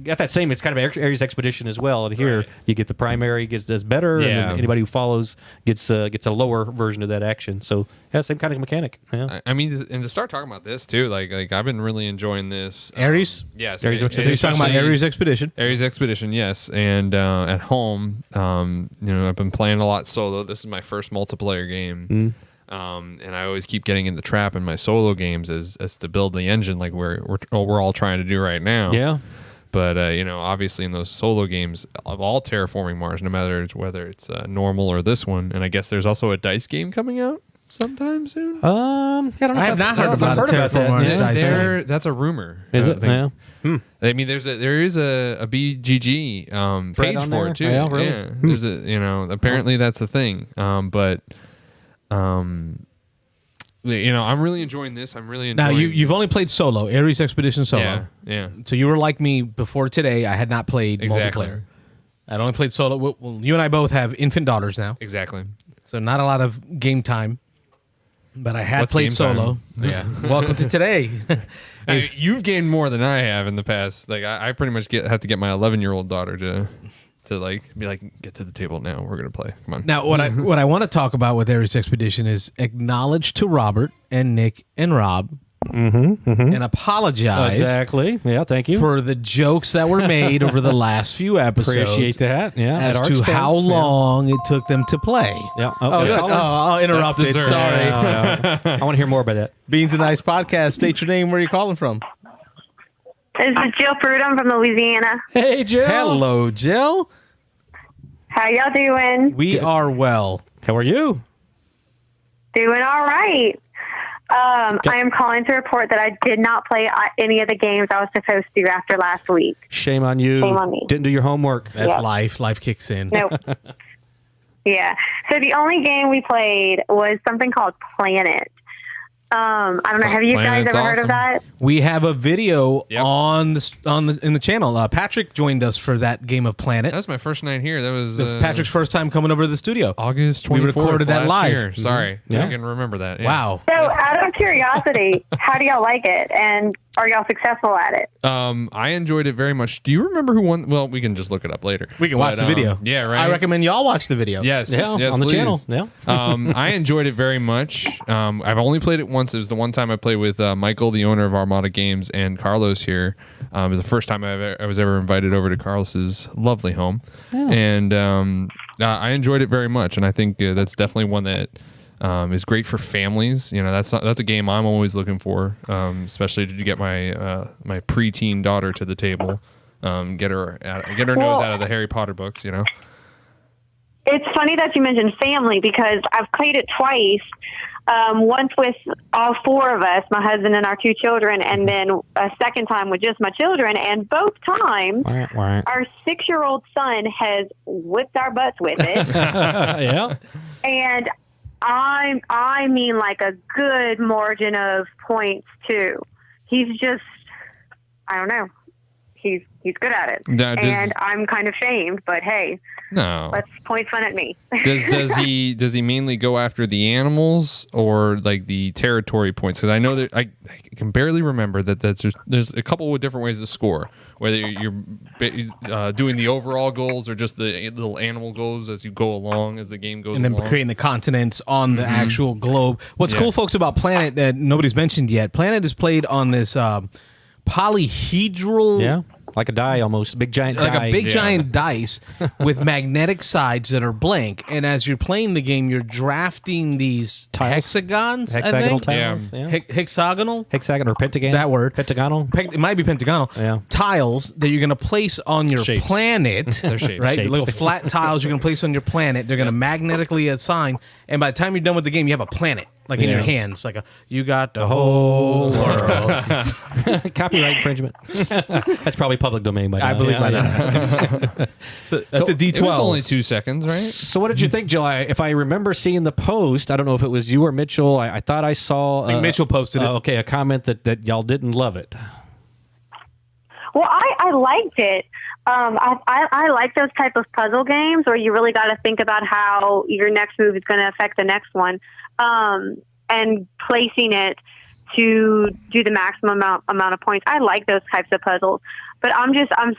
got that same. It's kind of Ares Expedition as well. And here you get the primary does better, and Yeah. then anybody who follows gets a lower version of that action. So yeah, same kind of mechanic. Yeah. I mean, and to start talking about this too, like I've been really enjoying this. Ares? Yes. Ares So you're talking about Ares Expedition. Ares Expedition, yes. And at home, you know, I've been playing a lot solo. This is my first multiplayer game. And I always keep getting in the trap in my solo games as to build the engine like we're all trying to do right now. Yeah. But you know, obviously in those solo games of all terraforming Mars, no matter whether it's normal or this one, and I guess there's also a dice game coming out sometime soon. I don't know. I have not heard about that. Terraform Dice Yeah, that's a rumor. Is I it? think. Yeah. I mean, there is a BGG Thread page on for there? it too. Yeah, really? Yeah, there's a apparently that's a thing. But you know, I'm really enjoying this. I'm really enjoying. Now, you've only played solo, Ares Expedition solo. Yeah. So you were like me before today. I had not played Exactly. multiplayer. I'd only played solo. Well, you and I both have infant daughters now, Exactly. so not a lot of game time. But I had What's played game solo. time? Yeah. Welcome to today. I mean, you've gained more than I have in the past. Like I pretty much have to get my 11-year-old daughter to to like be like, get to the table now. We're gonna play. Come on. Now, what I want to talk about with Aries Expedition is acknowledge to Robert and Nick and Rob and apologize Exactly. Yeah, thank you. for the jokes that were made over the last few episodes. Appreciate that. Yeah. As at our to expense. how long it took them to play. Yeah. Oh, Okay. I'll interrupt it. deserved. Sorry. Yeah. I want to hear more about that. Beans and Ice Podcast. State your name. Where are you calling from? This is Jill Prudhomme from Louisiana. Hey, Jill. Hello, Jill. How y'all doing? We are well. How are you? Doing all right. I am calling to report that I did not play any of the games I was supposed to after last week. Shame on you. Shame on me. Didn't do your homework. That's Yep. life. Life kicks in. Nope. Yeah. So the only game we played was something called Planet. I don't know. Have you guys Planet's ever heard awesome. of that? We have a video Yep. in the channel. Patrick joined us for that game of Planet. That was my first night here. That was Patrick's first time coming over to the studio. August 24th. We recorded that last live. year. Sorry, Yeah. I can remember that. Yeah. Wow. So out of curiosity, how do y'all like it? And are y'all successful at it? I enjoyed it very much. Do you remember who won? Well, we can just look it up later. We can watch But, the video. Yeah, right. I recommend y'all watch the video. Yes. Yeah, yes, on the please. channel. Yeah. I enjoyed it very much. I've only played it once. It was the one time I played with Michael, the owner of Armada Games, and Carlos here. It was the first time I was ever invited over to Carlos's lovely home, and I enjoyed it very much. And I think that's definitely one that is great for families. You know, that's a game I'm always looking for, especially to get my my preteen daughter to the table, get her nose out of the Harry Potter books. You know. It's funny that you mentioned family because I've played it twice. Once with all four of us, my husband and our two children, and then a second time with just my children. And both times, our 6-year-old son has whipped our butts with it. Yeah. And I mean like a good margin of points too. He's just, I don't know. He's good at it. And I'm kind of shamed, but hey, No. let's point fun at me. does he mainly go after the animals or like the territory points? Because I know that I can barely remember that there's a couple of different ways to score. Whether you're doing the overall goals or just the little animal goals as you go along as the game goes And then along. creating the continents on the actual globe. What's cool, folks, about Planet that nobody's mentioned yet, Planet is played on this polyhedral... Yeah. Like a die almost. Big giant like die. a big giant dice with magnetic sides that are blank, and as you're playing the game, you're drafting these hexagons. Hexagonal I think? tiles. Yeah. Hexagonal. Hexagon or pentagon. That word. Pentagonal. It might be pentagonal. Yeah. Tiles that you're going to place on your Shapes. planet. They're shapes. Right, Shapes. the little flat tiles you're going to place on your planet. They're going to magnetically assign, and by the time you're done with the game, you have a planet like in your hands, like you got the whole world. Copyright infringement. That's probably public domain by now. I believe Yeah, by yeah. now. So that's a D12. It was only 2 seconds, right? So what did you think, Jill? If I remember seeing the post, I don't know if it was you or Mitchell. I thought I saw... I think Mitchell posted it. Okay, a comment that y'all didn't love it. Well, I liked it. I like those type of puzzle games where you really got to think about how your next move is going to affect the next one, and placing it to do the maximum amount of points. I like those types of puzzles, but I'm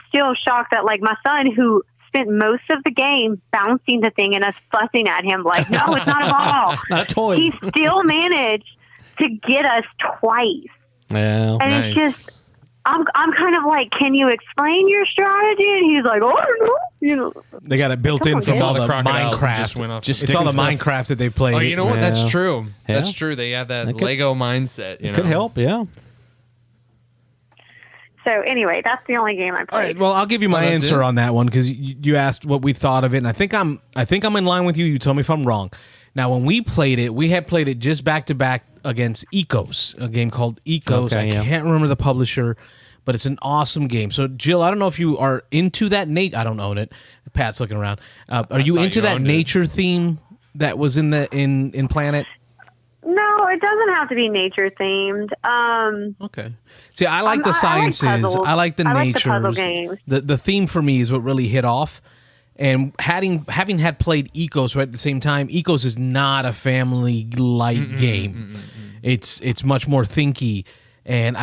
still shocked that like my son, who spent most of the game bouncing the thing and us fussing at him like, no, it's not a ball. Not a toy. He still managed to get us twice. Well, And Nice. it's just, I'm kind of like, can you explain your strategy? And he's like, oh, I don't know. You know, They got it built in Come on, from Jay. all the crocodiles Minecraft. just went off. Just It's all the sticking stuff. Minecraft that they played. Oh, you know what? Yeah. That's true. Yeah. That's true. They have that could- Lego mindset. You know? could help, yeah. so anyway, that's the only game I played. All right. Well, I'll give you my that's answer it? on that one because you asked what we thought of it, and I think I'm in line with you. You tell me if I'm wrong. Now, when we played it, we had played it just back to back against Ecos, a game called Ecos. Okay, I yeah. can't remember the publisher, but it's an awesome game. So, Jill, I don't know if you are into that. I don't own it. Pat's looking around. Are you thought into you that owned it. nature theme that was in the in Planet? No, it doesn't have to be nature themed. Okay. See, I like the I like sciences. puzzles. I like the I like the puzzle natures. games. The theme for me is what really hit off. And having had played Ecos right at the same time, Ecos is not a family light game. It's much more thinky, and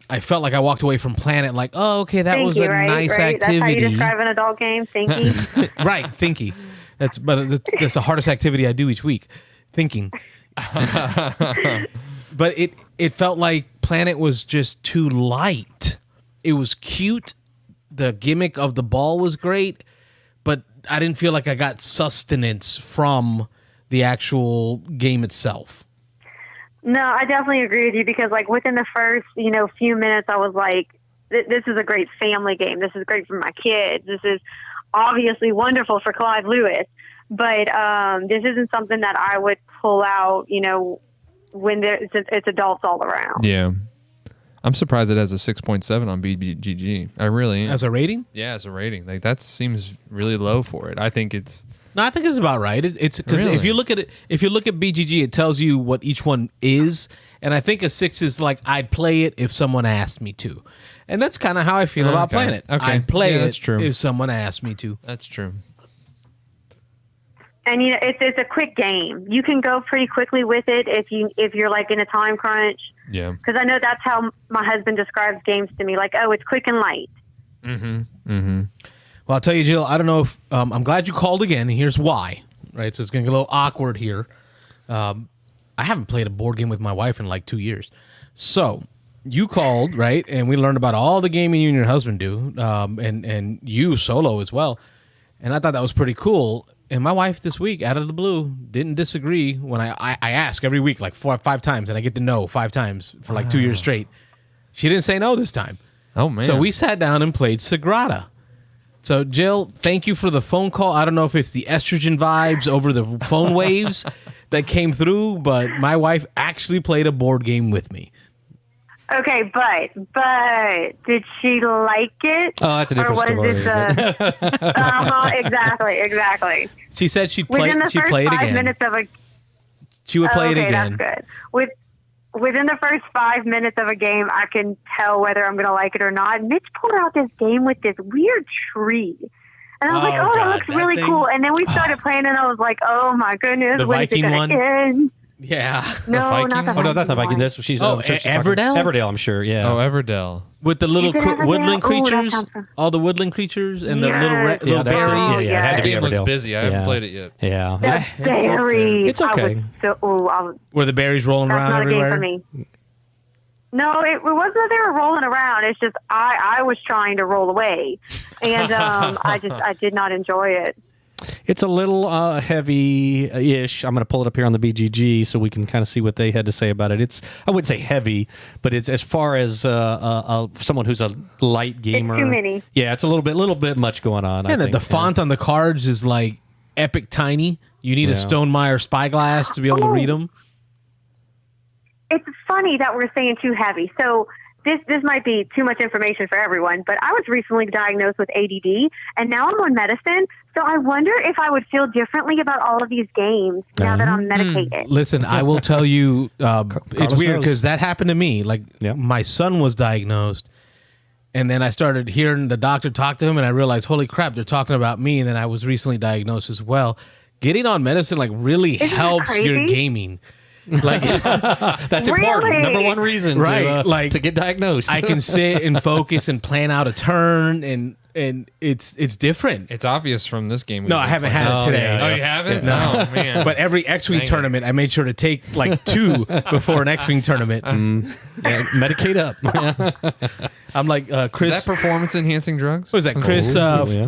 I felt like I walked away from Planet like, oh, okay, that was a nice activity. That's how you describe an adult game, thinky. Right, thinky. That's the hardest activity I do each week, thinking. But it felt like Planet was just too light. It was cute. The gimmick of the ball was great, but I didn't feel like I got sustenance from the actual game itself. No, I definitely agree with you because, like, within the first, few minutes, I was like, this is a great family game. This is great for my kids. This is obviously wonderful for Clive Lewis. But this isn't something that I would pull out, when it's adults all around. Yeah. I'm surprised it has a 6.7 on BGG. I really am. As a rating? Yeah, as a rating. Like, that seems really low for it. I think it's... No, I think it's about right. It's because Really? if you look at BGG, it tells you what each one is, and I think a 6 is like I'd play it if someone asked me to, and that's kind of how I feel about Planet. Okay. I'd play Yeah, it that's true. if someone asked me to. That's true. And it's a quick game. You can go pretty quickly with it if you're like in a time crunch. Yeah. Because I know that's how my husband describes games to me. Like, oh, it's quick and light. Well, I'll tell you, Jill, I don't know if I'm glad you called again, and here's why. Right, so it's going to get a little awkward here. I haven't played a board game with my wife in like 2 years. So you called, right, and we learned about all the gaming you and your husband do, and you solo as well. And I thought that was pretty cool. And my wife this week, out of the blue, didn't disagree when I ask every week like 4 or 5 times, and I get to no 5 times for like 2 years straight. She didn't say no this time. Oh, man. So we sat down and played Sagrada. So, Jill, thank you for the phone call. I don't know if it's the estrogen vibes over the phone waves that came through, but my wife actually played a board game with me. Okay, but did she like it? Oh, that's a different story. Exactly. She said she'd play Within the it first again. 5 minutes of a She would play it again. That's good. Within the first 5 minutes of a game, I can tell whether I'm going to like it or not. Mitch pulled out this game with this weird tree. And I was like, that looks really cool. And then we started playing, and I was like, oh, my goodness. The Viking one? End? Yeah. No, not the Viking. Oh, no, that's not Viking. That's what she's... Oh, I'm sure she's Everdell? talking- Everdell, I'm sure, yeah. Oh, Everdell. With the little Is it Everdell? woodland Oh, that creatures, sounds fun. all the woodland creatures, and the Yes. little that's berries. it. Yeah, it had The to be game looks Everdell. busy. I haven't played it yet. Yeah. That's very... It's okay. Were the berries rolling That's around not everywhere? a game for me. No, it wasn't that they were rolling around. It's just I was trying to roll away, and I did not enjoy it. It's a little heavy-ish. I'm going to pull it up here on the BGG so we can kind of see what they had to say about it. I wouldn't say heavy, but it's as far as someone who's a light gamer. It's too many. Yeah, it's a little bit much going on. I And think. the font on the cards is like epic tiny. You need a Stonemeyer spyglass to be able to read them. It's funny that we're saying too heavy. So this might be too much information for everyone, but I was recently diagnosed with ADD, and now I'm on medicine. So I wonder if I would feel differently about all of these games now that I'm medicated. Listen, I will tell you, it's weird because that happened to me. Like, my son was diagnosed, and then I started hearing the doctor talk to him, and I realized, holy crap, they're talking about me, and then I was recently diagnosed as well. Getting on medicine, like, really helps your gaming. Like that's important. Number one reason to get diagnosed. I can sit and focus and plan out a turn, and it's different. It's obvious from this game. No, I haven't had it today. Yeah. Oh, you haven't? No, Oh, man. But every X-Wing tournament, I made sure to take like 2 before an X-Wing tournament. Medicate up. I'm like Chris. Is that performance-enhancing drugs? What was that? Chris?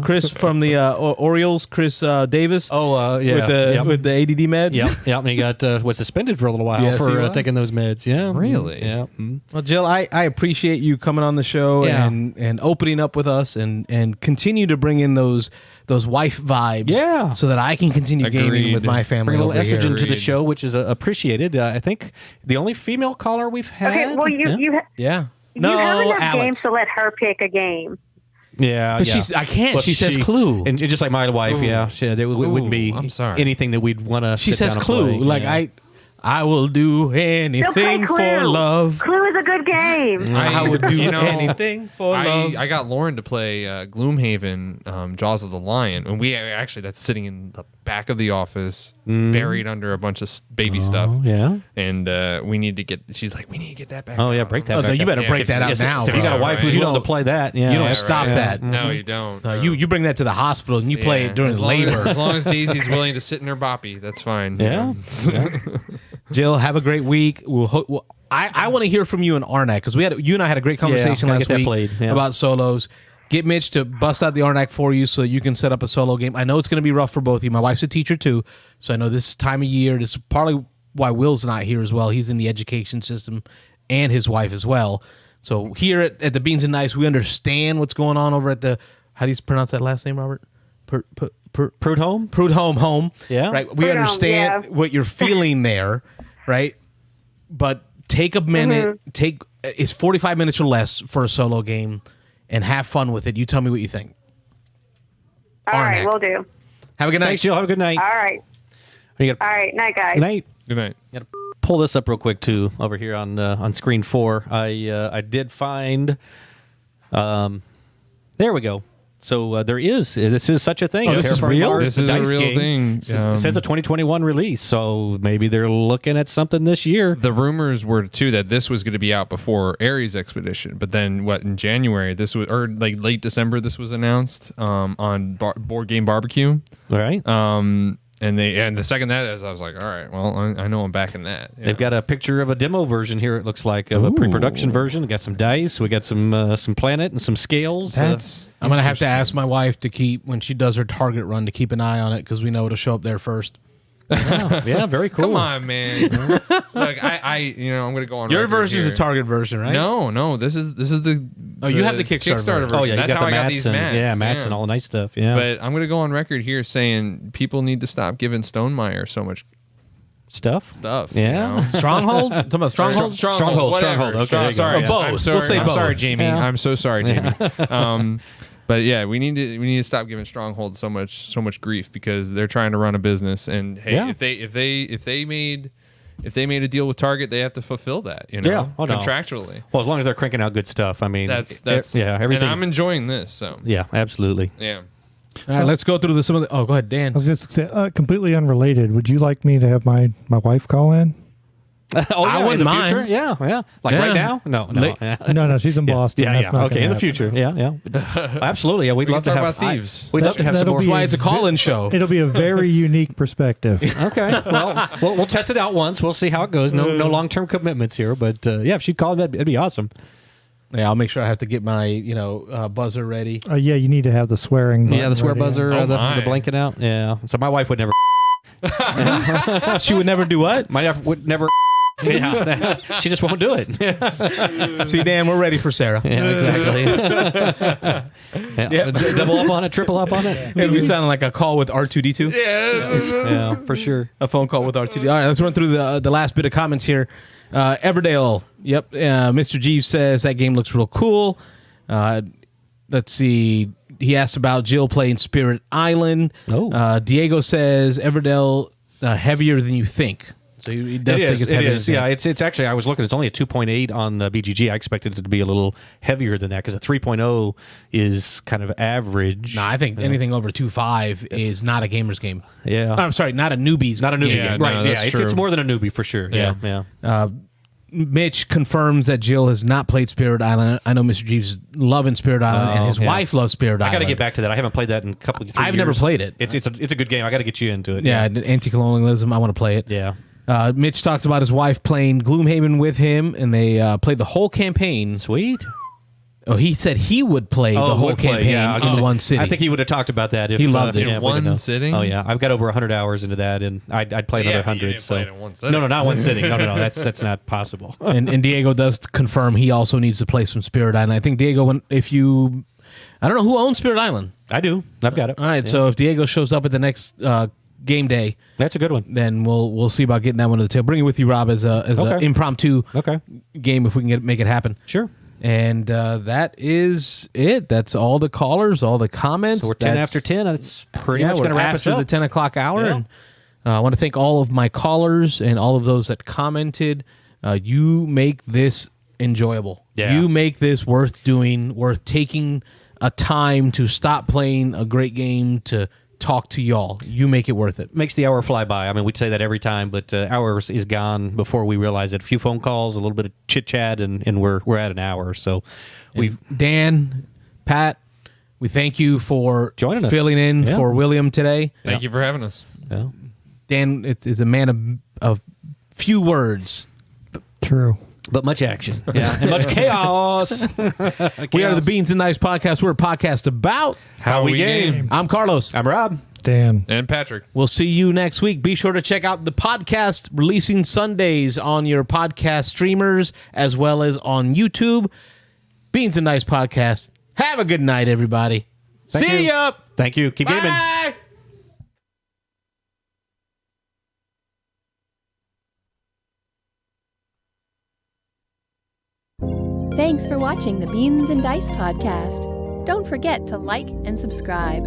Chris from the Orioles. Chris Davis. Oh, yeah. With the ADD meds. Yep. And he got was suspended for a little while for taking those meds. Yeah. Really? Yeah. Well, Jill, I appreciate you coming on the show and opening up with us and continue to bring in those wife vibes. Yeah. So that I can continue gaming with my family. Bring a little over here. estrogen to the show, which is appreciated. I think the only female caller we've had. Okay, well, you have enough games to let her pick a game. Yeah, but I can't. Well, she says Clue, and just like my wife. Ooh. Yeah, there wouldn't be I'm sorry. anything that we'd want to. She says Clue. Play. Like I will do anything Clue. for love. Clue is a good game. I would do anything for love. I got Lauren to play Gloomhaven, Jaws of the Lion, and we actually that's sitting in the back of the office, buried under a bunch of baby stuff. Yeah. And we need to get. She's like, we need to get that back. Oh yeah, out. break that. Oh, back you better up. break that out Yes, now. So if you got a bro. wife who's You willing to don't- play that, yeah, you don't yeah, stop right. that. No, you don't. You bring that to the hospital and you play it during as long labor. As long as Daisy's willing to sit in her boppy, that's fine. Yeah. Jill, have a great week. I want to hear from you and Arnak because you and I had a great conversation gotta last get that week played, yeah. about solos. Get Mitch to bust out the Arnak for you so you can set up a solo game. I know it's going to be rough for both of you. My wife's a teacher too, so I know this time of year. This is partly why Will's not here as well. He's in the education system, and his wife as well. So here at the Beans and Dice, we understand what's going on over at the. How do you pronounce that last name, Robert? Prudhomme? Prudhomme home. Yeah. Right. We Prudhomme, understand yeah. what you're feeling there, right? But take a minute. It's 45 minutes or less for a solo game, and have fun with it. You tell me what you think. All right, Arnak. we'll do. Have a good night. Thanks, Jill. Have a good night. All right. You got All right. Night, guys. good night. Good night. Got to pull this up real quick too over here on screen 4. I did find. There we go. So this is such a thing. Oh, this is real? This is a real thing. It says a 2021 release, so maybe they're looking at something this year. The rumors were too that this was going to be out before Ares Expedition, but then in January this was, or like late December, this was announced on Board Game Barbecue. All right. And the second that is, I was like, all right, well, I know I'm backing that. They've got a picture of a demo version here. It looks like of a pre-production version. We got some dice. We got some planet and some scales. I'm gonna have to ask my wife to keep when she does her target run to keep an eye on it because we know it'll show up there first. Yeah, very cool. Come on, man. Look, I'm gonna go on. Your record version is here. the target version, right? No, this is the. Oh, you have the Kickstarter version. Oh yeah, That's he's got how the I got mats these and mats. mats and all the nice stuff. Yeah, But I'm gonna go on record here saying people need to stop giving Stonemeyer so much stuff. You Yeah. know? Stronghold. Talking about Stronghold. Stronghold. whatever. Okay, there you go. Sorry, Or both. I'm sorry. We'll say I'm both. sorry, Jamie. Yeah. I'm so sorry, Jamie. But yeah, we need to stop giving Stronghold so much grief because they're trying to run a business. And hey, Yeah. if they made a deal with Target, they have to fulfill that. You know, Yeah. Oh, no. contractually. Well, as long as they're cranking out good stuff. I mean, That's everything. And I'm enjoying this. So yeah, absolutely. yeah. All right, let's go through some of the. Oh, go ahead, Dan. I was just going to say, completely unrelated. Would you like me to have my wife call in? Oh, I yeah, wouldn't in the mind. future? Yeah. Like Yeah. right now? No. No, she's in Boston. Yeah, That's yeah. not Okay, gonna in the happen. future. Yeah. Absolutely. Yeah, we'd We love can to talk have about thieves. We'd love to have some That'll more. be That's why it's a call-in show. It'll be a very unique perspective. Okay. Well, we'll test it out once. We'll see how it goes. No long-term commitments here, but yeah, if she'd call, it'd be awesome. Yeah, I'll make sure I have to get my buzzer ready. Yeah, you need to have the swearing. Yeah, the swear button ready. buzzer, Oh, the my. blanket out. Yeah. So my wife would never. She would never do what? My wife would never. Yeah. She just won't do it. See, Dan, we're ready for Sarah. Yeah, exactly. Yeah. Double up on it, triple up on it. It'd be sounding like a call with R2D2. Yeah, for sure. A phone call with R2D2. All right, let's run through the last bit of comments here. Everdale. Yep. Mr. Jeeves says that game looks real cool. Let's see. He asked about Jill playing Spirit Island. Oh. Diego says Everdale heavier than you think. So he does think it's heavier. Yeah, it's actually, I was looking, it's only a 2.8 on BGG. I expected it to be a little heavier than that because a 3.0 is kind of average. No, I think anything over 2.5 is not a gamer's game. Yeah. I'm sorry, not a newbie's Not a newbie. Yeah, game. Right. no, Yeah. that's It's true. more than a newbie for sure. Yeah. Mitch confirms that Jill has not played Spirit Island. I know Mr. Jeeves is loving Spirit Island, and his wife loves Spirit Island. I got to get back to that. I haven't played that in a couple of 3 years. I've never played it. It's a good game. I got to get you into it. Yeah, the anti-colonialism. I want to play it. Yeah. Mitch talks about his wife playing Gloomhaven with him, and they played the whole campaign. Sweet. Oh, he said he would play the whole campaign in one city. I think he would have talked about that if He loved it. yeah, In if we one could know. sitting? Oh yeah, I've got over 100 hours into that, and I'd play another Yeah, but you 100. didn't So play it in one sitting. no, not one sitting. No, that's not possible. and Diego does confirm he also needs to play some Spirit Island. I think Diego, I don't know who owns Spirit Island. I do. I've got it. All right, so if Diego shows up at the next game day, That's a good one. then we'll see about getting that one to the table. Bring it with you, Rob, as a Okay. impromptu Okay. game if we can make it happen. Sure. And that is it. That's all the callers, all the comments. So we're 10 That's- after 10. That's pretty yeah, much we're going to wrap us after up. the 10 o'clock hour. Yeah. And I want to thank all of my callers and all of those that commented. You make this enjoyable. Yeah. You make this worth doing, worth taking a time to stop playing a great game to talk to y'all. You make it worth it. Makes the hour fly by. I mean, we'd say that every time, but hours is gone before we realize it. A few phone calls, a little bit of chit chat, and we're at an hour. So Dan, Pat, we thank you for joining us, filling in for William today. Thank you for having us. Yeah. Dan is a man of few words. True. But much action. Yeah. And much chaos. We are the Beans and Dice Podcast. We're a podcast about How we game. I'm Carlos. I'm Rob. Dan. And Patrick. We'll see you next week. Be sure to check out the podcast releasing Sundays on your podcast streamers as well as on YouTube. Beans and Dice Podcast. Have a good night, everybody. See ya. Thank you. Keep gaming. Bye. Thanks for watching the Beans and Dice podcast. Don't forget to like and subscribe.